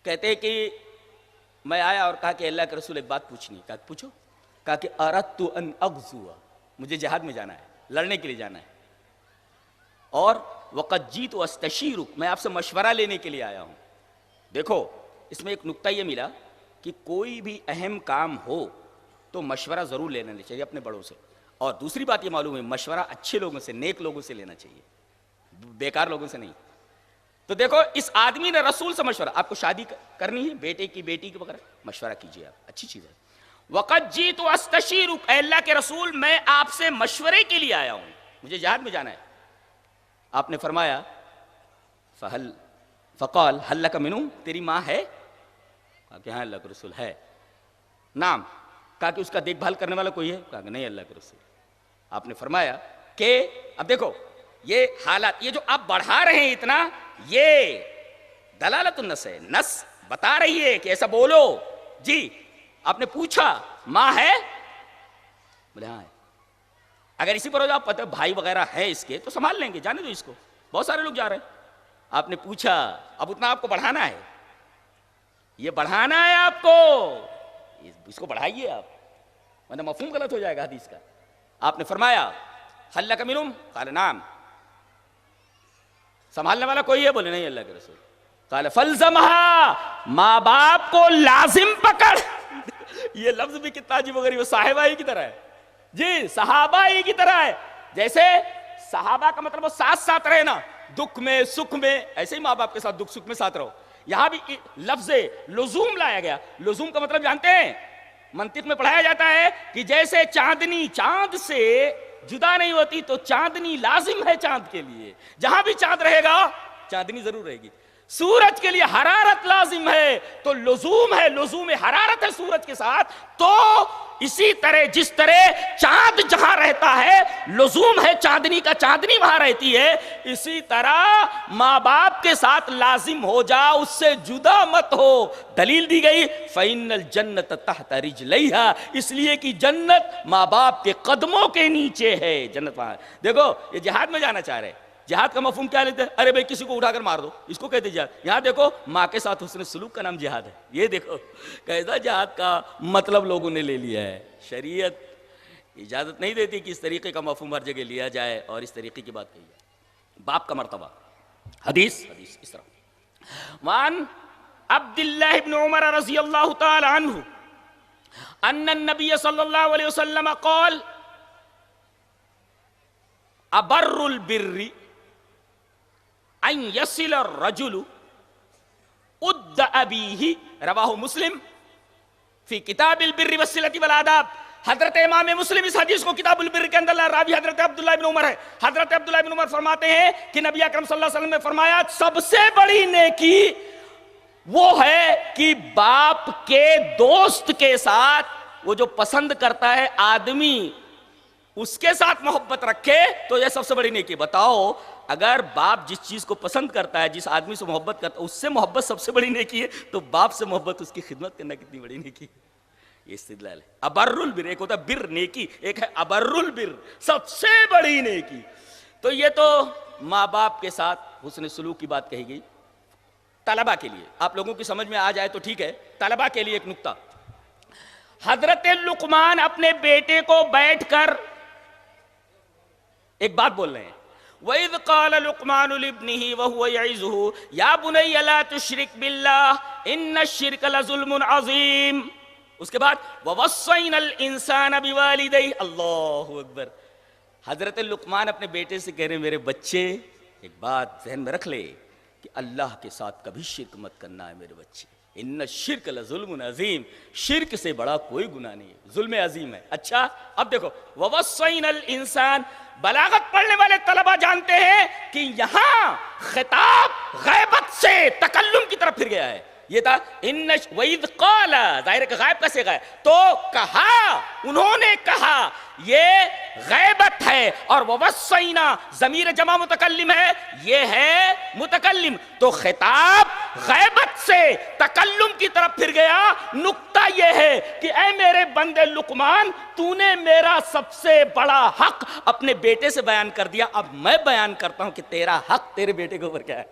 کہتے کہ میں آیا اور کہا کہ اللہ کے رسول ایک بات پوچھنی. کہا پوچھو. کہا کہ اردت ان اغزو، مجھے جہاد میں جانا ہے، لڑنے کے لیے جانا ہے، اور وقد جیت استشیرک، میں آپ سے مشورہ لینے کے لیے آیا ہوں. دیکھو اس میں ایک نقطہ یہ ملا کہ کوئی بھی اہم کام ہو تو مشورہ ضرور لینا چاہیے اپنے بڑوں سے. اور دوسری بات یہ معلوم ہے مشورہ اچھے لوگوں سے، نیک لوگوں سے لینا چاہیے، بیکار لوگوں سے نہیں. تو دیکھو اس آدمی نے رسول سے مشورہ، آپ کو شادی کرنی ہے بیٹے کی بیٹی کے وغیرہ، مشورہ کیجیے آپ، اچھی چیز ہے. وقد جیت استشیرک، اے اللہ کے رسول میں آپ سے مشورے کے لیے آیا ہوں، مجھے جہاد میں جانا ہے. آپ نے فرمایا فقال هل لك من ام، تیری ماں ہے؟ کہا کہ ہاں اللہ کے رسول ہے. نام، کہا کہ اس کا دیکھ بھال کرنے والا کوئی ہے؟ کہا کہ نہیں اللہ کے رسول. آپ نے فرمایا کہ اب دیکھو یہ حالات، یہ جو آپ بڑھا رہے ہیں اتنا، یہ دلالت النص ہے، نص بتا رہی ہے کہ ایسا بولو. جی آپ نے پوچھا ماں ہے؟ بولے ہاں ہے. اگر اسی پر ہو جاؤ پتہ بھائی وغیرہ ہے اس کے تو سنبھال لیں گے، جانے دو اس کو، بہت سارے لوگ جا رہے ہیں. آپ نے پوچھا، اب اتنا آپ کو بڑھانا ہے، یہ بڑھانا ہے آپ کو، اس کو بڑھائیے آپ، ورنہ مفہوم غلط ہو جائے گا حدیث کا. آپ نے فرمایا هل لك من ام؟ قال نعم. سنبھالنے والا کوئی ہے؟ بولے نہیں اللہ کے رسول. قال فالزمها، ماں باپ کو لازم پکڑ. یہ لفظ بھی کتنا عجیب و غریب، صاحبہ ہی کی طرح ہے. جی صحابہ ہی کی طرح ہے. جیسے صحابہ کا مطلب وہ ساتھ ساتھ رہے نا، دکھ میں سکھ میں، ایسے ہی ماں باپ کے ساتھ دکھ سکھ میں ساتھ رہو. یہاں بھی لفظ لزوم لایا گیا. لزوم کا مطلب جانتے ہیں؟ منطق میں پڑھایا جاتا ہے کہ جیسے چاندنی چاند سے جدا نہیں ہوتی تو چاندنی لازم ہے چاند کے لیے، جہاں بھی چاند رہے گا چاندنی ضرور رہے گی. سورج کے لیے حرارت لازم ہے تو لزوم ہے، لزوم حرارت ہے سورج کے ساتھ. تو اسی طرح جس طرح چاند جہاں رہتا ہے لزوم ہے چاندنی کا، چاندنی وہاں رہتی ہے، اسی طرح ماں باپ کے ساتھ لازم ہو جا، اس سے جدا مت ہو. دلیل دی گئی فَإِنَّ الْجَنَّةَ تَحْتَ رِجْلَيْهَا، اس لیے کہ جنت ماں باپ کے قدموں کے نیچے ہے. جنت وہاں. دیکھو یہ جہاد میں جانا چاہ رہے ہیں، جہاد کا مفہوم کیا لیتے ہیں؟ ارے بھائی کسی کو اٹھا کر مار دو، اس کو کہتے جہاد. یہاں دیکھو ماں کے ساتھ حسن سلوک کا نام جہاد ہے. یہ دیکھو کیسا جہاد کا مطلب لوگوں نے لے لیا ہے. شریعت اجازت نہیں دیتی کہ اس طریقے کا مفہوم ہر جگہ لیا جائے اور اس طریقے کی بات کہی جائے. باپ کا مرتبہ. حدیث اس طرح وان عبداللہ ابن عمر رضی اللہ تعالی عنہ ان النبی صلی اللہ علیہ وسلم قال ابر البر ان یصل الرجل اد ابیہ، رواہ مسلم فی کتاب البر والصلۃ والآداب. حضرت امام مسلم اس حدیث کو کتاب البر کے اندر لا، راوی حضرت عبداللہ ابن عمر ہے. حضرت عبداللہ ابن عمر فرماتے ہیں کہ نبی اکرم صلی اللہ علیہ وسلم نے فرمایا سب سے بڑی نیکی وہ ہے کہ باپ کے دوست کے ساتھ، وہ جو پسند کرتا ہے آدمی اس کے ساتھ محبت رکھے تو یہ سب سے بڑی نیکی. بتاؤ اگر باپ جس چیز کو پسند کرتا ہے، جس آدمی سے محبت کرتا ہے، اس سے محبت سب سے بڑی نیکی ہے، تو باپ سے محبت، اس کی خدمت کرنا کتنی بڑی نیکی ہے. یہ استدلال ہے. ابر البر، ایک ہوتا ہے بر نیکی، ایک ہے ابر البر سب سے بڑی نیکی. تو یہ تو ماں باپ کے ساتھ حسن سلوک کی بات کہی گئی. طلبہ کے لیے آپ لوگوں کی سمجھ میں آ جائے تو ٹھیک ہے، طلبہ کے لیے ایک نکتہ. حضرت لقمان اپنے بیٹے کو بیٹھ کر ایک بات بول رہے ہیں. وَإِذْ قَالَ لُقْمَانُ لِابْنِهِ وَهُوَ يَعِظُهُ يَا بُنَيَّ لَا تُشْرِكْ بِاللَّهِ إِنَّ الشِّرْكَ لَظُلْمٌ عَظِيمٌ. اس کے بعد وَوَصَّيْنَا الْإِنسَانَ بِوَالِدَيْهِ. اللہ اکبر. حضرت لقمان اپنے بیٹے سے کہہ رہے ہیں میرے بچے ایک بات ذہن میں رکھ لے کہ اللہ کے ساتھ کبھی شرک مت کرنا ہے میرے بچے. ان الشرک لظلم عظیم، شرک سے بڑا کوئی گناہ نہیں ہے، ظلم عظیم ہے. اچھا اب دیکھو وَوَصَّيْنَا الْإِنسَانَ، بلاغت پڑھنے والے طلبہ جانتے ہیں کہ یہاں خطاب غیبت سے تکلم کی طرف پھر گیا ہے. یہ تھا وَإِذْ قَالَ، ظاہر ہے کہ غائب کا صیغہ ہے، تو کہا، انہوں نے کہا، یہ غیبت ہے. اور وَوَصَّيْنَا ضمیر جمع متکلم ہے، یہ ہے متکلم، تو خطاب غیبت سے تکلم کی طرف پھر گیا. نکتہ یہ ہے کہ اے میرے بندے لقمان، تو نے میرا سب سے بڑا حق اپنے بیٹے سے بیان کر دیا، اب میں بیان کرتا ہوں کہ تیرا حق تیرے بیٹے کے اوپر کیا ہے.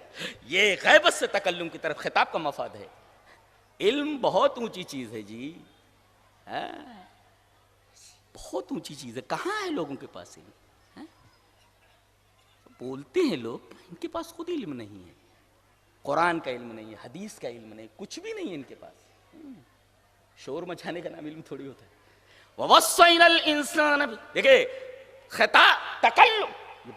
یہ غیبت سے تکلم کی طرف خطاب کا مفاد ہے. علم بہت اونچی چیز ہے جی، بہت اونچی چیز ہے. کہاں ہے لوگوں کے پاس علم؟ بولتے ہیں لوگ، ان کے پاس خود علم نہیں ہے. قرآن کا علم نہیں ہے، حدیث کا علم نہیں، کچھ بھی نہیں ہے ان کے پاس. شور مچانے کا نام علم تھوڑی ہوتا ہے. وَوَصَّيْنَا الْإِنسَانَ، دیکھیں خطاب تکلم،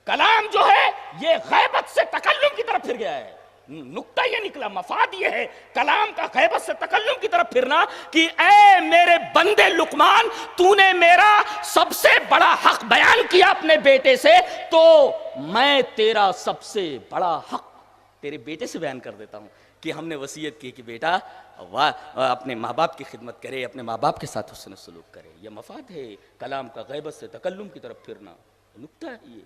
کلام جو ہے یہ غیبت سے تکلم کی طرف پھر گیا ہے. نکتہ یہ نکلا، مفاد یہ ہے کلام کا غیبت سے تکلم کی طرف پھرنا کہ اے میرے بندے لقمان، تو نے میرا سب سے بڑا حق بیان کیا اپنے بیٹے سے، تو میں تیرا سب سے بڑا حق تیرے بیٹے سے بیان کر دیتا ہوں کہ ہم نے وصیت کی کہ بیٹا اپنے ماں باپ کی خدمت کرے، اپنے ماں باپ کے ساتھ حسن سلوک کرے۔ یہ مفاد ہے کلام کا غیبت سے تکلم کی طرف پھرنا، نکتہ ہے یہ۔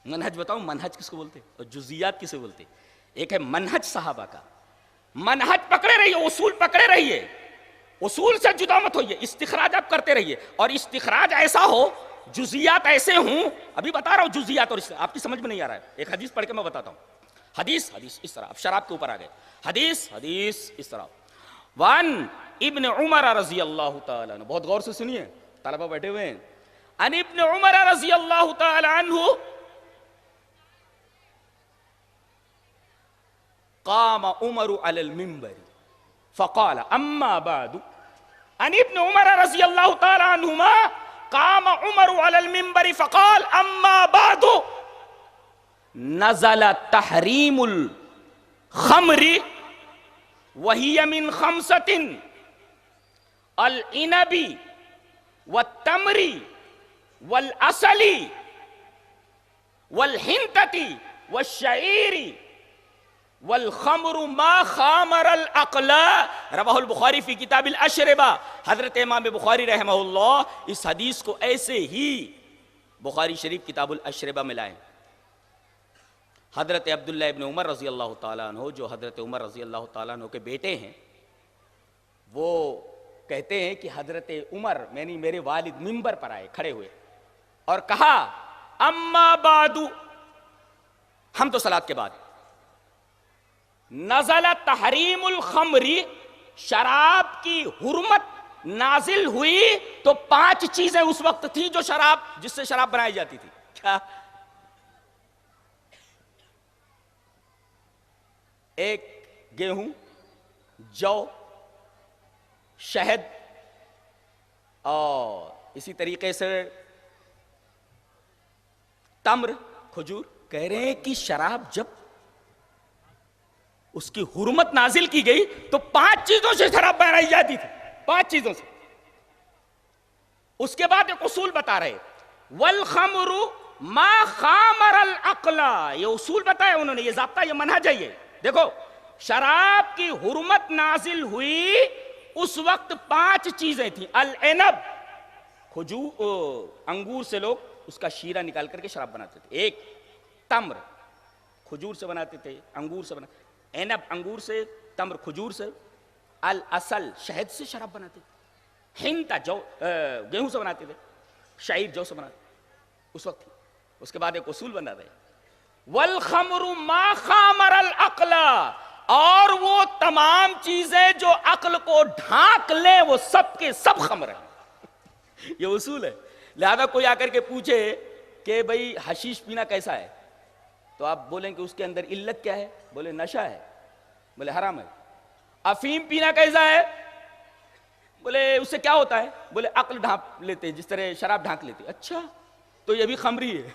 منہج بتاؤں منہج کس کو بولتے اور جزیات کسے بولتے؟ ایک ہے منہج صحابہ کا، منہج پکڑے رہیے، اصول پکڑے رہیے، اصول سے جدا مت ہوئیے، استخراج آپ کرتے رہیے، اور استخراج ایسا ہو، جزیات ایسے ہوں، ابھی بتا رہا ہوں جزیات، اور آپ کی سمجھ میں نہیں آ رہا ہے، ایک حدیث پڑھ کے میں بتاتا ہوں۔ حدیث اس طرح، اب شراب کے اوپر آ گئے، حدیث اس طرح، وان ابن عمر رضی اللہ تعالیٰ عنہ، بہت غور سے سنیے، طلبہ بیٹھے ہوئے ہیں، ان ابن عمر رضی اللہ تعالیٰ عنہ قام عمر علی المنبر فقال اما بعد، ان ابن عمر رضی اللہ تعالیٰ عنہما قام عمر علی المنبر فقال اما بعد نزل تحریم الخمر وہی من خمسۃ العنب والتمر والعسل والحنطۃ والشعیر والخمر ما خامر العقل، رواہ البخاری فی کتاب الاشربہ۔ حضرت امام بخاری رحمہ اللہ اس حدیث کو ایسے ہی بخاری شریف کتاب الاشربہ میں لائیں۔ حضرت عبداللہ ابن عمر رضی اللہ تعالیٰ عنہ، جو حضرت عمر رضی اللہ تعالیٰ عنہ کے بیٹے ہیں، وہ کہتے ہیں کہ حضرت عمر یعنی میرے والد منبر پر آئے، کھڑے ہوئے اور کہا اما بعد، ہم تو صلاۃ کے بعد، نزل تحریم الخمر، شراب کی حرمت نازل ہوئی، تو 5 چیزیں اس وقت تھی جو شراب، جس سے شراب بنائی جاتی تھی۔ کیا؟ ایک گیہوں، جو، شہد، اور اسی طریقے سے تمر، کھجور۔ کہہ رہے ہیں کہ شراب جب اس کی حرمت نازل کی گئی تو 5 چیزوں سے شراب بنائی جاتی تھی، 5 چیزوں سے۔ اس کے بعد ایک اصول بتا رہے، والخمر ما خامر العقل، یہ اصول بتایا انہوں نے، یہ ضابطہ، یہ منہج ہے۔ یہ دیکھو، شراب کی حرمت نازل ہوئی اس وقت 5 چیزیں تھیں، العنب، کھجور، انگور سے لوگ اس کا شیرہ نکال کر کے شراب بناتے تھے، ایک تمر، کھجور سے بناتے تھے، انگور سے بناتے، عنب انگور سے، تمر کھجور سے، العسل شہد سے شراب بناتے تھے، حنطہ جو گیہوں سے بناتے تھے، شعیر جو سے بناتے اس وقت۔ اس کے بعد ایک اصول بنا رہے، والخمر ما خامر العقل، اور وہ تمام چیزیں جو عقل کو ڈھانک لیں وہ سب کے سب خمر ہیں۔ یہ اصول ہے۔ لہذا کوئی آ کر کے پوچھے کہ بھئی حشیش پینا کیسا ہے، تو آپ بولیں کہ اس کے اندر علت کیا ہے؟ بولے نشہ ہے، بولے حرام ہے۔ افیم پینا کیسا ہے؟ بولے اس سے کیا ہوتا ہے؟ بولے عقل ڈھانپ لیتے، جس طرح شراب ڈھانک لیتے۔ اچھا، تو یہ بھی خمری ہے،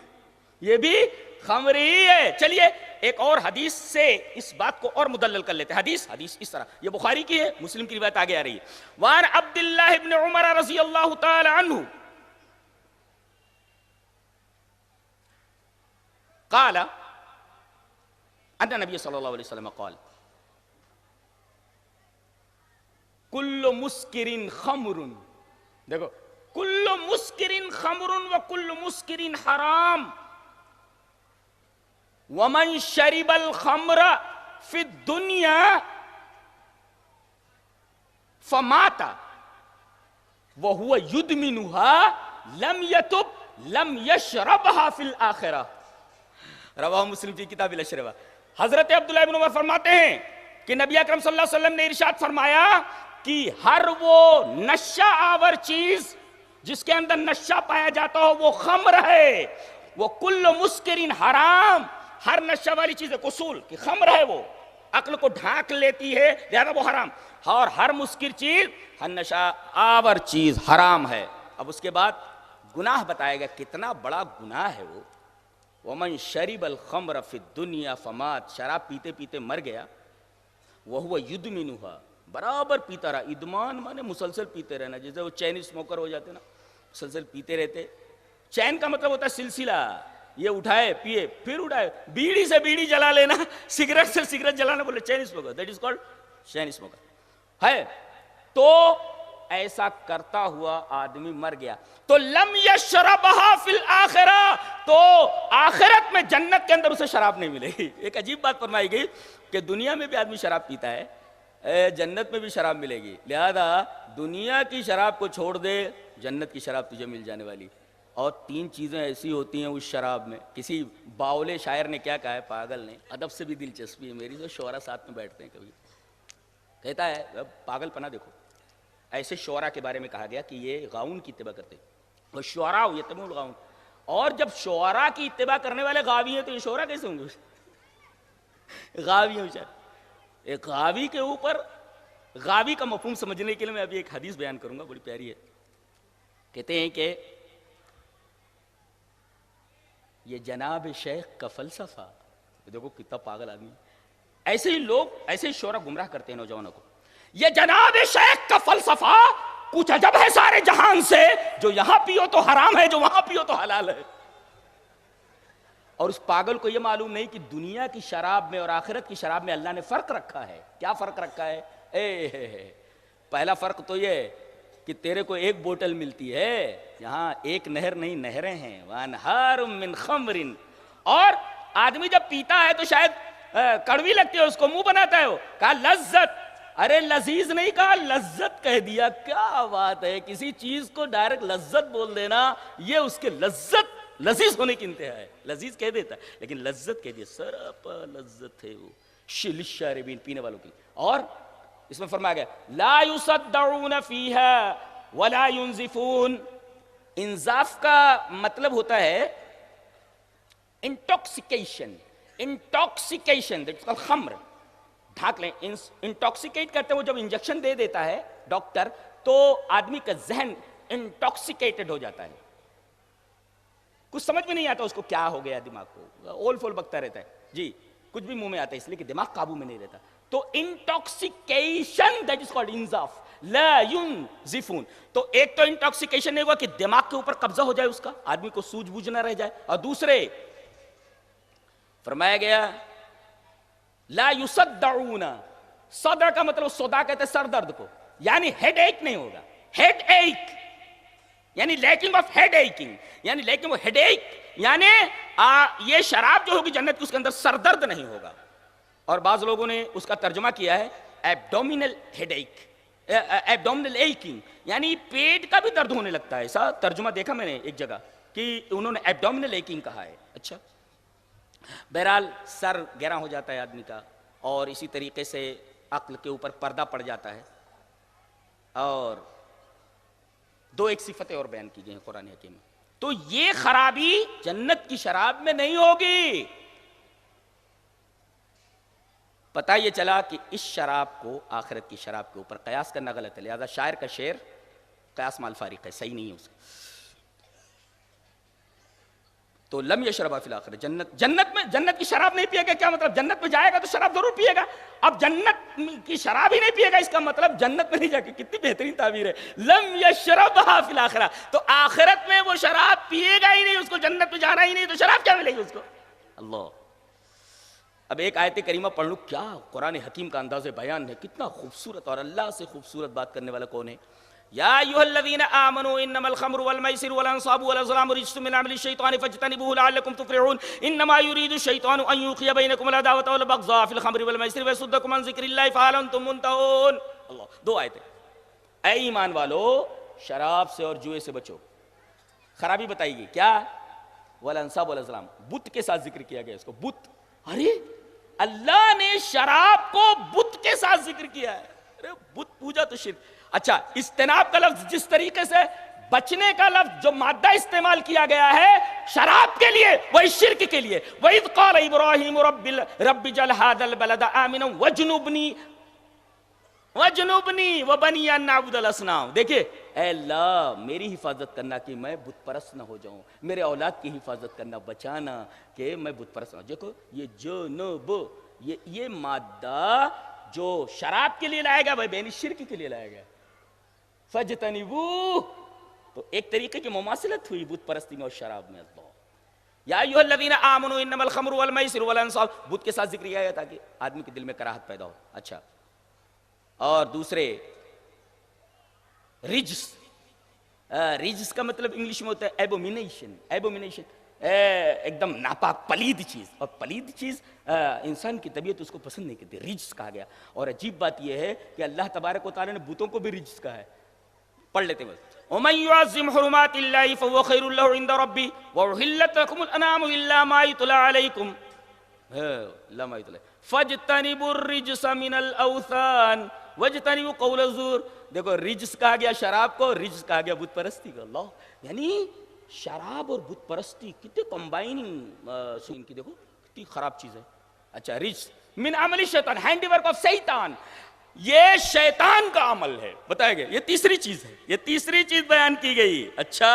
یہ بھی خمری ہے۔ چلیے ایک اور حدیث سے اس بات کو اور مدلل کر لیتے ہیں۔ حدیث اس طرح، یہ بخاری کی ہے، مسلم کی روایت آگے آ رہی ہے۔ وعن عبداللہ ابن عمر رضی اللہ تعالی عنہ قال ان نبی صلی اللہ علیہ وسلم قال کل مسکر خمر، دیکھو، کل مسکر خمر وکل مسکر حرام ومن شرب الخمر فی الدنیا فمات وهو يدمنها لم يتب لم يشربها فی الآخرہ، رواہ مسلم فی کتاب الاشربہ۔ حضرت عبداللہ ابن عمر فرماتے ہیں کہ نبی اکرم صلی اللہ علیہ وسلم نے ارشاد فرمایا کہ ہر وہ نشہ آور چیز جس کے اندر نشہ پایا جاتا ہو وہ خمر ہے، وہ کل مسکرین حرام، ہر نشہ والی چیز ایک اصول کہ خمر ہے، وہ عقل کو ڈھانک لیتی ہے لہذا وہ حرام، اور ہر مسکر چیز، ہر نشہ آور چیز حرام ہے۔ اب اس کے بعد گناہ بتایا گیا کتنا بڑا گناہ ہے وہ. ومن شرب الخمر فی الدنیا فمات, شراب پیتے پیتے مر گیا. وہو یدمنھا, برابر پیتا رہا. ادمان مانے مسلسل پیتے رہنا, جیسے وہ چین اسموکر ہو جاتے نا, مسلسل پیتے رہتے. چین کا مطلب ہوتا ہے سلسلہ, یہ اٹھائے پیے پھر اٹھائے. بیڑی سے بیڑی جلا لینا, سگریٹ سے سگریٹ جلانا, بولے chain smoker, that is called chain smoker ہے. تو ایسا کرتا ہوا آدمی مر گیا. تو لم یشربھا فی الآخرہ, تو آخرت میں جنت کے اندر اسے شراب نہیں ملے گی. ایک عجیب بات فرمائی گئی کہ دنیا میں بھی آدمی شراب پیتا ہے, جنت میں بھی شراب ملے گی. لہذا دنیا کی شراب کو چھوڑ دے, جنت کی شراب تجھے مل جانے والی. اور 3 چیزیں ایسی ہوتی ہیں اس شراب میں. کسی باولے شاعر نے کیا کہا ہے, پاگل نے, ادب سے بھی دلچسپی ہے میری, تو شعرا ساتھ میں بیٹھتے ہیں کبھی, کہتا ہے پاگل پنا دیکھو, ایسے شعرا کے بارے میں کہا گیا کہ یہ غاؤن کی اتباع کرتے ہیں, وہ شعرا یتبعون الغاؤن. اور جب شعرا کی اتباع کرنے والے غاوی ہیں تو یہ شعرا کیسے ہوں گے؟ غاوی ہیں. ایک غاوی کے اوپر, غاوی کا مفہوم سمجھنے کے لیے میں ابھی ایک حدیث بیان کروں گا, بڑی پیاری ہے. کہتے ہیں کہ یہ جناب شیخ کا فلسفہ, دیکھو کتنا پاگل آدمی. ایسے ہی لوگ, ایسے ہی شعرا گمراہ کرتے ہیں نوجوانوں کو. یہ جناب شیخ کا فلسفہ کچھ عجب ہے سارے جہان سے, جو یہاں پیو تو حرام ہے, جو وہاں پیو تو حلال ہے. اور اس پاگل کو یہ معلوم نہیں کہ دنیا کی شراب میں اور آخرت کی شراب میں اللہ نے فرق رکھا ہے. کیا فرق رکھا ہے؟ پہلا فرق تو یہ کہ تیرے کو ایک بوتل ملتی ہے, یہاں ایک نہر نہیں, نہریں ہیں. وانہار من خمر, اور آدمی جب پیتا ہے تو شاید کڑوی لگتی ہے, اس کو منہ بناتا ہے, وہ کہا لذت, ارے لذیذ نہیں کہا, لذت کہہ دیا. کیا بات ہے, کسی چیز کو ڈائریکٹ لذت بول دینا, یہ اس کے لذت, لذیذ ہونے کی انتہا ہے. لذیذ کہہ دیتا ہے لیکن لذت کہہ دیا, سراپا لذت ہے وہ للشاربین, پینے والوں کی. اور اس میں فرمایا گیا لا یصدعون فیہا ولا ینزفون. انزاف کا مطلب ہوتا ہے انٹاکسیکیشن, انٹاکسیکیشن دیٹ از خمر. ڈھانک لیں, انٹاکسیکیٹ کرتے وہ جب انجیکشن دے دیتا ہے ڈاکٹر, تو آدمی کا ذہن انٹاکسیکیٹڈ ہو جاتا ہے, کچھ سمجھ میں نہیں آتا اس کو کیا ہو گیا, دماغ کو اول فول بکتا رہتا ہے جی, کچھ بھی منہ میں آتا ہے, اس لیے کہ دماغ قابو میں نہیں رہتا. تو انٹاکسیکیشن دیٹ از کالڈ انزاف, لا ینزفون. تو ایک تو انٹاکسیکیشن نہیں ہوا کہ دماغ کے اوپر قبضہ ہو جائے اس کا, آدمی کو سوجھ بوجھ نہ رہ جائے. اور دوسرے فرمایا گیا لا یصدعون, صدع کا مطلب صداع کہتے ہیں سر درد کو, یعنی ہیڈ ایک نہیں ہوگا. ہیڈ ایک یعنی لیکنگ آف ہیڈ ایکنگ, یعنی لیکنگ آف ہیڈ ایک, یعنی یہ شراب جو ہوگی جنت کی, اس کے اندر سر درد نہیں ہوگا. اور بعض لوگوں نے اس کا ترجمہ کیا ہے ایبڈومینل ہیڈ ایک, ایبڈومینل ایکنگ, یعنی پیٹ کا بھی درد ہونے لگتا ہے. ایسا ترجمہ دیکھا میں نے ایک جگہ کہ انہوں نے ایبڈومینل ایکنگ کہا ہے. اچھا, بہرحال سر گہرا ہو جاتا ہے آدمی کا, اور اسی طریقے سے عقل کے اوپر پردہ پڑ جاتا ہے. اور 2 ایک صفتیں اور بیان کی گئی ہیں قرآن حکیم میں. تو یہ خرابی جنت کی شراب میں نہیں ہوگی. پتہ یہ چلا کہ اس شراب کو آخرت کی شراب کے اوپر قیاس کرنا غلط ہے. لہذا شاعر کا شعر قیاس مال فارق ہے, صحیح نہیں ہے اس کا. تو لم یشربھا فی الآخرہ, جنت کی شراب نہیں پیے گا. کیا مطلب؟ جنت میں جائے گا تو شراب ضرور پیے گا. اب جنت کی شراب ہی نہیں پیے گا, اس کا مطلب جنت میں نہیں جا کے. کتنی بہترین تعبیر ہے, لم یشربھا فی الآخرہ. تو آخرت میں وہ شراب پیے گا ہی نہیں, اس کو جنت میں جانا ہی نہیں, تو شراب کیا ملے گی اس کو؟ اللہ. اب ایک آیت کریمہ پڑھ لوں, کیا قرآن حکیم کا انداز بیان ہے, کتنا خوبصورت. اور اللہ سے خوبصورت بات کرنے والا کون ہے؟ یا ایھا الذین آمنوا انما الخمر والمیسر والانصاب والازلام رجس من عمل الشیطان فاجتنبوه لعلکم تفلحون. انما یرید الشیطان ان یوقع بینکم العداوۃ والبغضاء فی الخمر والمیسر ویصدکم عن ذکر اللہ فہل انتم منتہون. اللہ. 2 آیتیں. اے ایمان والو, شراب سے اور جوئے سے بچو. خرابی بتائی گئی کیا؟ والانصاب والازلام, بت کے ساتھ ذکر کیا گیا اس کو. بت, ارے اللہ نے شراب کو بت کے ساتھ ذکر کیا ہے. ارے بت پوجا تو شرک. اچھا, اجتناب کا لفظ جس طریقے سے بچنے کا لفظ جو مادہ استعمال کیا گیا ہے شراب کے لیے, وہی شرک کے لیے. وَإِذْ قَالَ إِبْرَاهِيمُ رَبِّ اجْعَلْ هَٰذَا الْبَلَدَ آمِنًا وَاجْنُبْنِي وجنبنی وبنی ان نعبد الاصنام. دیکھیے اے اللہ میری حفاظت کرنا کہ میں بت پرست نہ ہو جاؤں, میرے اولاد کی حفاظت کرنا, بچانا کہ میں بت پرست نہ ہو. دیکھو یہ جنب, یہ مادہ جو شراب کے لیے لایا گیا وہ بین شرک کے لیے لایا گیا. فجتنبو, تو ایک طریقے کی مماثلت ہوئی بت پرستی میں اور شراب میں. اللہ یا ایھا الذین آمنوا انما الخمر والمیسر والانصاب, بت کے ساتھ ذکر کیا گیا تاکہ آدمی کے دل میں کراہت پیدا ہو. اچھا, اور دوسرے رجس, رجس کا مطلب انگلش میں ہوتا ہے ایبومینیشن. ایبومینیشن ایک دم ناپاک پلید چیز, اور پلید چیز انسان کی طبیعت اس کو پسند نہیں کرتی, رجس کہا گیا. اور عجیب بات یہ ہے کہ اللہ تبارک و تعالی نے بتوں کو بھی رجس کہا ہے. پڑھ لیتے ہیں. وَمَن يُعَظِّمْ حُرُمَاتِ اللَّهِ فَهُوَ خَيْرٌ لَهُ عِندَ رَبِّهِ وَأُحِلَّتْ لَكُمُ الْأَنْعَامُ إِلَّا مَا يُتْلَىٰ عَلَيْكُمْ فَاجْتَنِبُوا الرِّجْسَ مِنَ الْأَوْثَانِ وَاجْتَنِبُوا قَوْلَ الزُّورِ. دیکھو رجس کہا گیا شراب کو, رجس کہا گیا بت پرستی کو. اللہ, یعنی شراب اور بت پرستی کتنے کمبائننگ ان کی, دیکھو کتنی خراب چیز ہے. اچھا, رجس من عمل الشیطان, ہینڈی ورک آف شیطان, یہ شیطان کا عمل ہے بتایا گیا. یہ تیسری چیز ہے, یہ تیسری چیز بیان کی گئی. اچھا,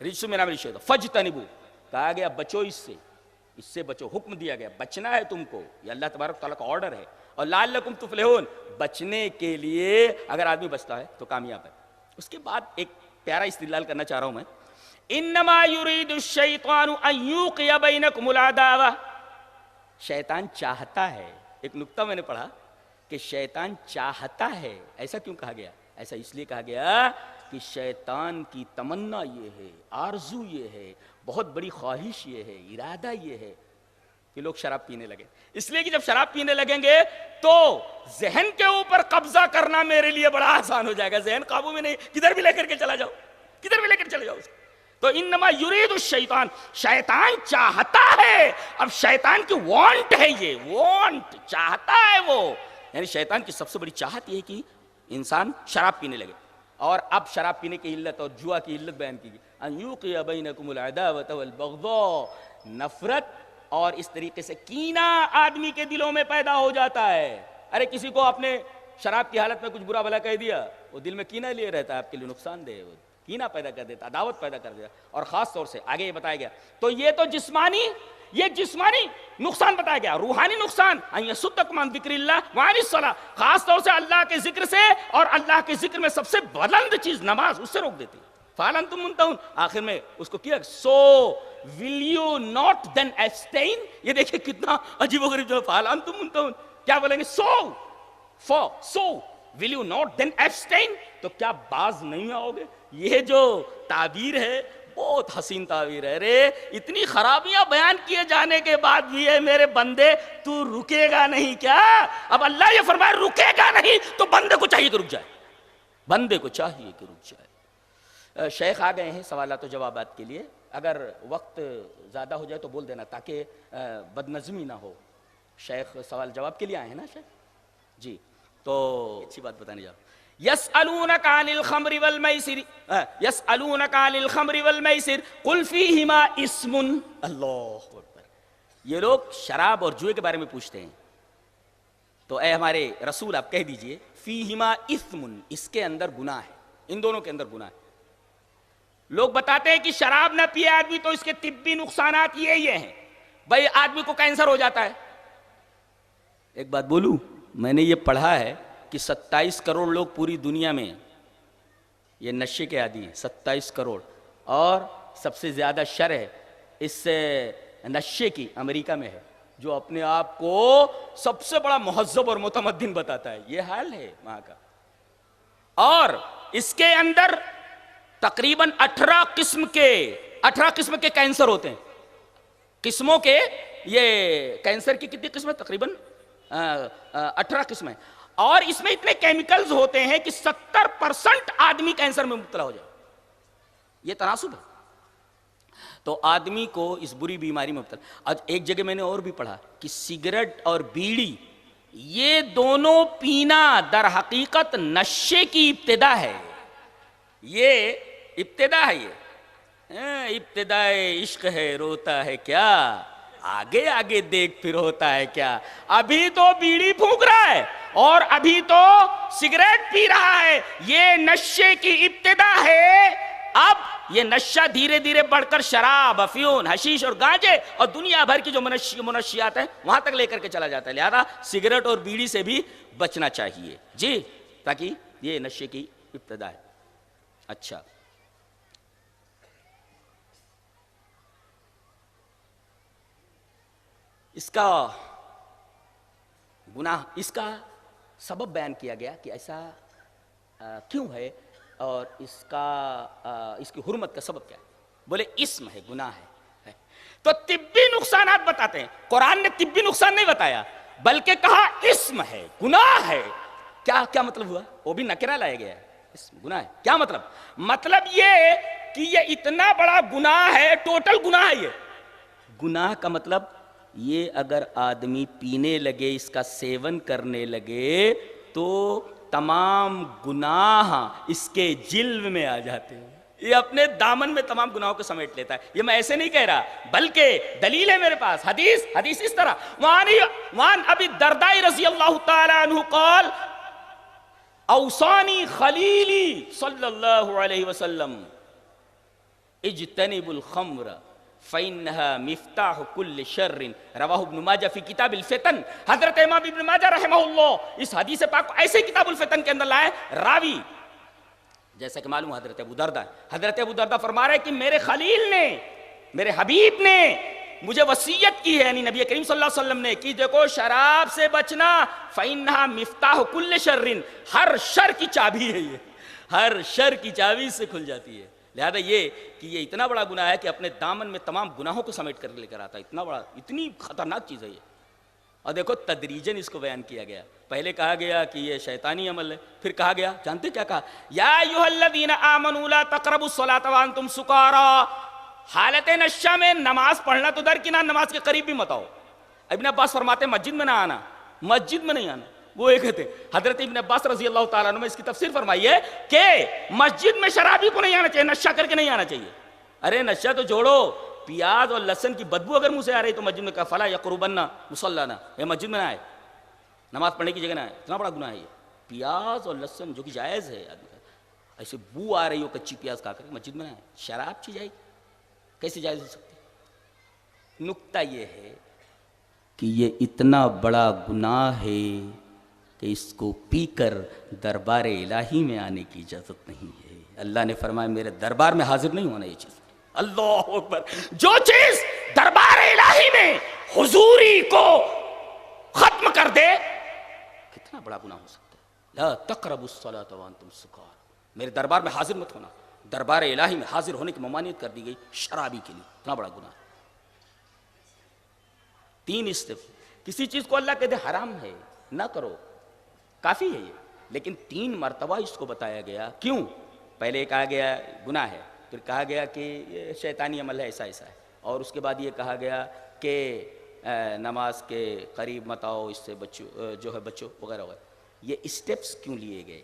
رجس من عمل الشیطان. فجتنبو کہا گیا بچو اس سے بچو, حکم دیا گیا بچنا ہے تم کو, یہ اللہ تبارک تعالیٰ کا آرڈر ہے. اور لعلکم تفلحون, بچنے کے لیے اگر آدمی بچتا ہے تو کامیاب ہے. اس کے بعد ایک پیارا استدلال کرنا چاہ رہا ہوں میں. انما یرید الشیطان ان یوقع بینکم العداوہ, شیطان چاہتا ہے, ایک نکتہ میں نے پڑھا کہ شیطان چاہتا ہے. ایسا کیوں کہا گیا؟ ایسا اس لیے کہا گیا کہ شیطان کی تمنا یہ ہے, آرزو یہ ہے, بہت بڑی خواہش یہ ہے, ارادہ یہ ہے کہ لوگ شراب پینے لگے. اس لیے کہ جب شراب پینے لگیں گے تو ذہن کے اوپر قبضہ کرنا میرے لیے بڑا آسان ہو جائے گا. ذہن قابو میں نہیں, کدھر بھی لے کر کے چلا جاؤ, کدھر بھی لے کر چلے جاؤ. تو انما یرید الشیطان, شیطان چاہتا ہے. اب شیطان کی وانٹ ہے, یہ وانٹ چاہتا ہے وہ, یعنی شیطان کی سب سے بڑی چاہت یہ ہے کہ انسان شراب پینے لگے. اور اب شراب پینے کی علت اور جوا کی علت بیان کی گئی. ان یوقع بینکم العداوۃ والبغضاء, نفرت اور اس طریقے سے کینہ آدمی کے دلوں میں پیدا ہو جاتا ہے. ارے کسی کو آپ نے شراب کی حالت میں کچھ برا بھلا کہہ دیا, وہ دل میں کینہ لیے رہتا ہے, آپ کے لیے نقصان دہ, کینہ پیدا کر دیتا, عداوت پیدا کر دیتا. اور خاص طور سے آگے یہ بتایا گیا, تو یہ تو جسمانی نقصان بتایا گیا. روحانی نقصان ان یصدکم عن ذکر اللہ وعن الصلاۃ, خاص طور سے اللہ کے ذکر سے, اور اللہ کے ذکر میں سب سے بلند چیز نماز, اس سے روک دیتی. فہل انتم منتہون, آخر میں اس کو کیا, so will you not then abstain. یہ دیکھیں کتنا عجیب و غریب جو فہل انتم منتہون, کیا بولیں گے, so will you not then abstain, تو کیا باز نہیں آؤ گے. یہ جو تعبیر ہے بہت حسین تعبیر ہے. رے اتنی خرابیاں بیان کیے جانے کے بعد بھی ہے میرے بندے تو رکے گا نہیں کیا. اب اللہ یہ فرمائے رکے گا نہیں, تو بندے کو چاہیے کہ رک جائے, بندے کو چاہیے کہ رک جائے. شیخ آ گئے ہیں سوالات و جوابات کے لیے. اگر وقت زیادہ ہو جائے تو بول دینا تاکہ بد نظمی نہ ہو. شیخ سوال جواب کے لیے آئے ہیں نا شیخ جی, تو اچھی بات بتانے جاؤ. يسألونك عن الخمر والميسر قل فيهما اسم. اللہ اکبر. یہ لوگ شراب اور جوئے کے بارے میں پوچھتے ہیں, تو اے ہمارے رسول آپ کہہ دیجئے فیہما اسم, اس کے اندر گناہ ہے, ان دونوں کے اندر گناہ ہے. لوگ بتاتے ہیں کہ شراب نہ پیے آدمی تو اس کے طبی نقصانات یہ ہیں. بھائی آدمی کو کینسر ہو جاتا ہے. ایک بات بولوں, میں نے یہ پڑھا ہے کہ 27 کروڑ لوگ پوری دنیا میں یہ نشے کے عادی ہیں, 27 کروڑ. اور سب سے زیادہ شر ہے اس نشے کی امریکہ میں ہے, جو اپنے آپ کو سب سے بڑا مہذب اور متمدن بتاتا ہے. یہ حال ہے وہاں کا. اور اس کے اندر تقریباً 18 قسم کے کینسر ہوتے ہیں. قسموں کے, یہ کینسر کی کتنی قسمیں, تقریباً 18 قسمیں. اور اس میں اتنے کیمیکلز ہوتے ہیں کہ 70% آدمی کینسر میں مبتلا ہو جائے. یہ تناسب ہے. تو آدمی کو اس بری بیماری میں مبتلا. آج ایک جگہ میں نے اور بھی پڑھا کہ سگریٹ اور بیڑی یہ دونوں پینا در حقیقت نشے کی ابتدا ہے. یہ ابتدا ہے, یہ ابتدائے عشق ہے, روتا ہے کیا آگے آگے دیکھ پھر ہوتا ہے کیا. ابھی تو بیڑی پھونک رہا ہے اور ابھی تو سگریٹ پی رہا ہے. یہ نشے کی ابتدا ہے. اب یہ نشہ دھیرے دھیرے بڑھ کر شراب، افیون، حشیش اور گانجے اور دنیا بھر کی جو منشیات ہیں وہاں تک لے کر کے چلا جاتا ہے. لہذا سگریٹ اور بیڑی سے بھی بچنا چاہیے جی، تاکہ یہ نشے کی ابتدا ہے. اچھا، اس کا گناہ، اس کا سبب بیان کیا گیا کہ ایسا کیوں ہے اور اس کی حرمت کا سبب کیا ہے. بولے اسم ہے، گناہ ہے. تو طبی نقصانات بتاتے ہیں. قرآن نے طبی نقصان نہیں بتایا بلکہ کہا اسم ہے، گناہ ہے. کیا مطلب ہوا؟ وہ بھی نکرہ لایا گیا ہے. اسم گناہ ہے، کیا مطلب؟ مطلب یہ کہ یہ اتنا بڑا گناہ ہے، ٹوٹل گناہ ہے. یہ گناہ کا مطلب یہ اگر آدمی پینے لگے، اس کا سیون کرنے لگے تو تمام گناہ اس کے جلو میں آ جاتے ہیں. یہ اپنے دامن میں تمام گناہوں کو سمیٹ لیتا ہے. یہ میں ایسے نہیں کہہ رہا بلکہ دلیل ہے میرے پاس. حدیث اس طرح وان ابی الدرداء رضی اللہ تعالی عنہ قال اوصانی خلیلی صلی اللہ علیہ وسلم اجتنب الخمر فإنها مفتاح كل شر رواہ ابن ماجہ فی کتاب الفتن. حضرت امام ابن ماجہ رحمہ اللہ اس حدیث پاک کو ایسے کتاب الفتن کے اندر لائے. راوی جیسا کہ معلوم حضرت ابو درداء. حضرت ابو درداء فرما رہے کہ میرے خلیل نے، میرے حبیب نے مجھے وصیت کی ہے، یعنی نبی کریم صلی اللہ علیہ وسلم نے، کہ دیکھو شراب سے بچنا، فإنها مفتاح كل شر، ہر شر کی چابی ہے. یہ ہر شر کی چابی سے کھل جاتی ہے. لہذا یہ کہ یہ اتنا بڑا گناہ ہے کہ اپنے دامن میں تمام گناہوں کو سمیٹ کر لے کر آتا ہے. اتنا بڑا، اتنی خطرناک چیز ہے یہ. اور دیکھو تدریجاً اس کو بیان کیا گیا. پہلے کہا گیا کہ یہ شیطانی عمل ہے، پھر کہا گیا، جانتے کیا کہا؟ یا ایھا الذین آمنوا لا تقربوا الصلاۃ وانتم سکارا. حالت نشہ میں نماز پڑھنا تو درکنار، نماز کے قریب بھی مت آؤ. ابن عباس فرماتے ہیں مسجد میں نہ آنا، مسجد میں نہیں آنا. وہ ایک کہتے حضرت ابن عباس رضی اللہ تعالیٰ عنہ میں اس کی تفسیر فرمائی ہے کہ مسجد میں شرابی کو نہیں آنا چاہیے، نشہ کر کے نہیں آنا چاہیے. ارے نشہ تو جوڑو، پیاز اور لہسن کی بدبو اگر منہ سے آ رہی تو مسجد میں کہا فلا یقربن مصلانا، یہ مسجد میں نہ آئے، نماز پڑھنے کی جگہ نہ آئے. اتنا بڑا گناہ ہے یہ. پیاز اور لہسن جو کہ جائز ہے، آدمی ایسے بو آ رہی ہو کچی پیاز کھا کر، مسجد میں نہ آئے. شراب پی جائے گی، کیسے جائز ہو سکتی؟ نکتہ یہ ہے کہ یہ اتنا بڑا گناہ ہے کہ اس کو پی کر دربار الہی میں آنے کی اجازت نہیں ہے. اللہ نے فرمایا میرے دربار میں حاضر نہیں ہونا یہ چیز. اللہ اکبر. جو چیز دربار الہی میں حضوری کو ختم کر دے، کتنا بڑا گناہ ہو سکتا ہے. لا تقربوا الصلاۃ وانتم سکارى، میرے دربار میں حاضر مت ہونا. دربار الہی میں حاضر ہونے کی ممانعت کر دی گئی شرابی کے لیے. اتنا بڑا گناہ. 3 اسٹیپ. کسی چیز کو اللہ کہتے حرام ہے نہ کرو، کافی ہے یہ، لیکن 3 مرتبہ اس کو بتایا گیا. کیوں؟ پہلے کہا گیا گناہ ہے، پھر کہا گیا کہ یہ شیطانی عمل ہے، ایسا ایسا ہے، اور اس کے بعد یہ کہا گیا کہ نماز کے قریب مت آؤ، اس سے بچو، جو ہے بچو وغیرہ وغیرہ. یہ اسٹیپس کیوں لیے گئے؟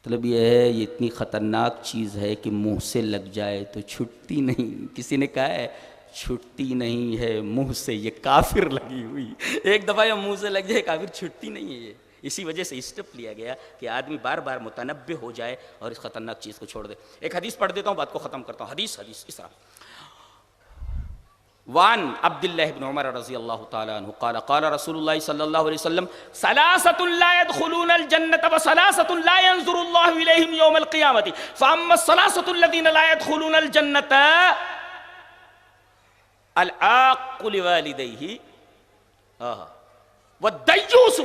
مطلب یہ ہے یہ اتنی خطرناک چیز ہے کہ منہ سے لگ جائے تو چھٹتی نہیں. کسی نے کہا ہے چھٹتی نہیں ہے منہ سے، یہ کافر لگی ہوئی. ایک دفعہ یہ منہ سے لگ جائے کافر، چھٹتی نہیں ہے یہ. اسی وجہ سے اسٹیپ لیا گیا کہ آدمی بار بار متنبہ ہو جائے اور اس خطرناک چیز کو چھوڑ دے. ایک حدیث پڑھ دیتا ہوں، بات کو ختم کرتا ہوں. حدیث اس طرح. وان عبد اللہ بن عمر رضی اللہ تعالی عنہ قال قال رسول اللہ صلی اللہ علیہ وسلم ثلاثۃ لا يدخلون الجنة وثلاثۃ لا ينظر الله اليهم يوم القيامة فاما الثلاثة الذين لا يدخلون الجنة العاق لوالديه والديوث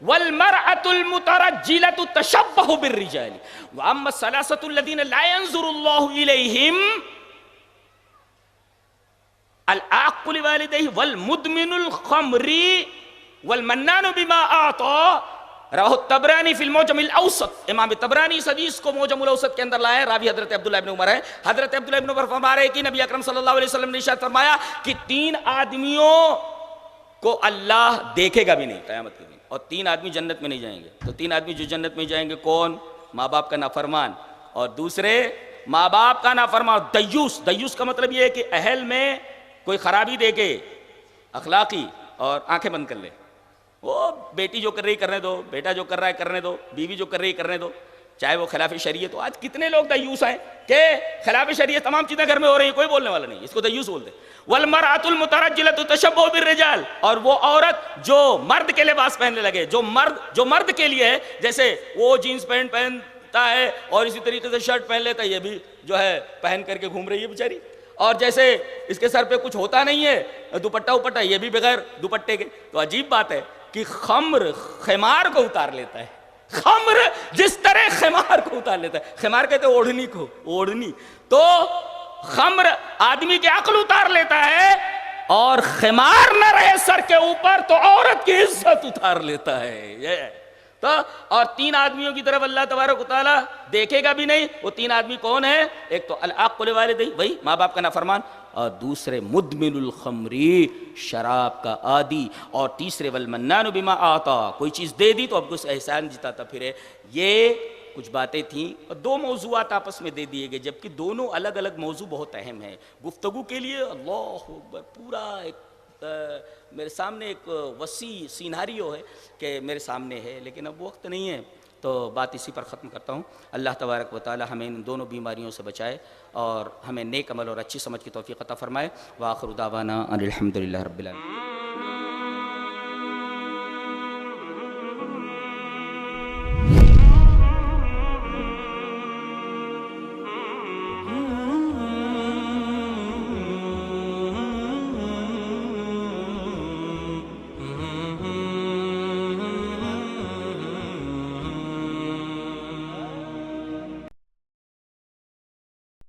والمرأة المترجلة تشبه بالرجال واما الثلاثة الذين لا ينظر الله اليهم العاق لوالديه والمدمن الخمر والمنان بما اعطى رواہ الطبرانی فی المعجم الاوسط. امام طبرانی اس حدیث کو معجم الاوسط کے اندر لائے. راوی حضرت عبداللہ ابن عمر ہے. حضرت عبداللہ ابن عمر فرما رہے کہ نبی اکرم صلی اللہ علیہ وسلم نے ارشاد فرمایا کہ 3 آدمیوں کو اللہ دیکھے گا بھی نہیں قیامت کے دن، اور 3 آدمی جنت میں نہیں جائیں گے. تو 3 آدمی جو جنت میں جائیں گے کون؟ ماں باپ کا نافرمان، اور دوسرے ماں باپ کا نافرمان دیوس. دیوس کا مطلب یہ ہے کہ اہل میں کوئی خرابی دے کے اخلاقی اور آنکھیں بند کر لے، وہ بیٹی جو کر رہی کرنے دو، بیٹا جو کر رہا ہے کرنے دو، بیوی جو کر رہی کرنے دو، چاہے وہ خلاف شریعت ہو۔ آج کتنے لوگ دیوس ہیں کہ خلاف شریعت تمام چیزیں گھر میں ہو رہی ہیں، کوئی بولنے والا نہیں، اس کو دیوس بولتے۔ والمرأة المترجلة تشبه بالرجال، اور وہ عورت جو مرد کے لباس پہننے لگے، جو مرد کے لیے ہے، جیسے وہ جینز پینٹ پہنتا ہے اور اسی طریقے سے شرٹ پہن لیتا ہے، یہ بھی جو ہے پہن کر کے گھوم رہی ہے بیچاری، اور جیسے اس کے سر پہ کچھ ہوتا نہیں ہے دوپٹہ اوپٹا، یہ بھی بغیر دوپٹے کے۔ تو عجیب بات ہے کہ خمر خمار کو اتار لیتا ہے، خمر جس طرح خمار کو اتار لیتا ہے، خمار کہتے ہیں اوڑھنی کو، اوڑھنی، تو خمر آدمی کی عقل اتار لیتا ہے، اور خمار نہ رہے سر کے اوپر تو عورت کی عزت اتار لیتا ہے یہ تو۔ اور تین آدمیوں کی طرف اللہ تبارک و تعالیٰ دیکھے گا بھی نہیں، وہ تین آدمی کون ہیں؟ ایک تو العاق لوالدیہ، وہی ماں باپ کا نافرمان، اور دوسرے مدمن الخمری، شراب کا عادی، اور تیسرے والمنان بما آتا، کوئی چیز دے دی تو اب اس احسان جتاتا پھرے۔ یہ کچھ باتیں تھیں اور دو موضوعات آپس میں دے دیے گئے، جبکہ دونوں الگ الگ موضوع بہت اہم ہیں گفتگو کے لیے۔ اللہ اکبر، پورا ایک میرے سامنے ایک وسیع سیناریو ہے کہ میرے سامنے ہے، لیکن اب وقت نہیں ہے، تو بات اسی پر ختم کرتا ہوں۔ اللہ تبارک و تعالی ہمیں ان دونوں بیماریوں سے بچائے اور ہمیں نیک عمل اور اچھی سمجھ کی توفیق عطا فرمائے۔ وآخر دعوانا ان الحمدللہ رب العالمین۔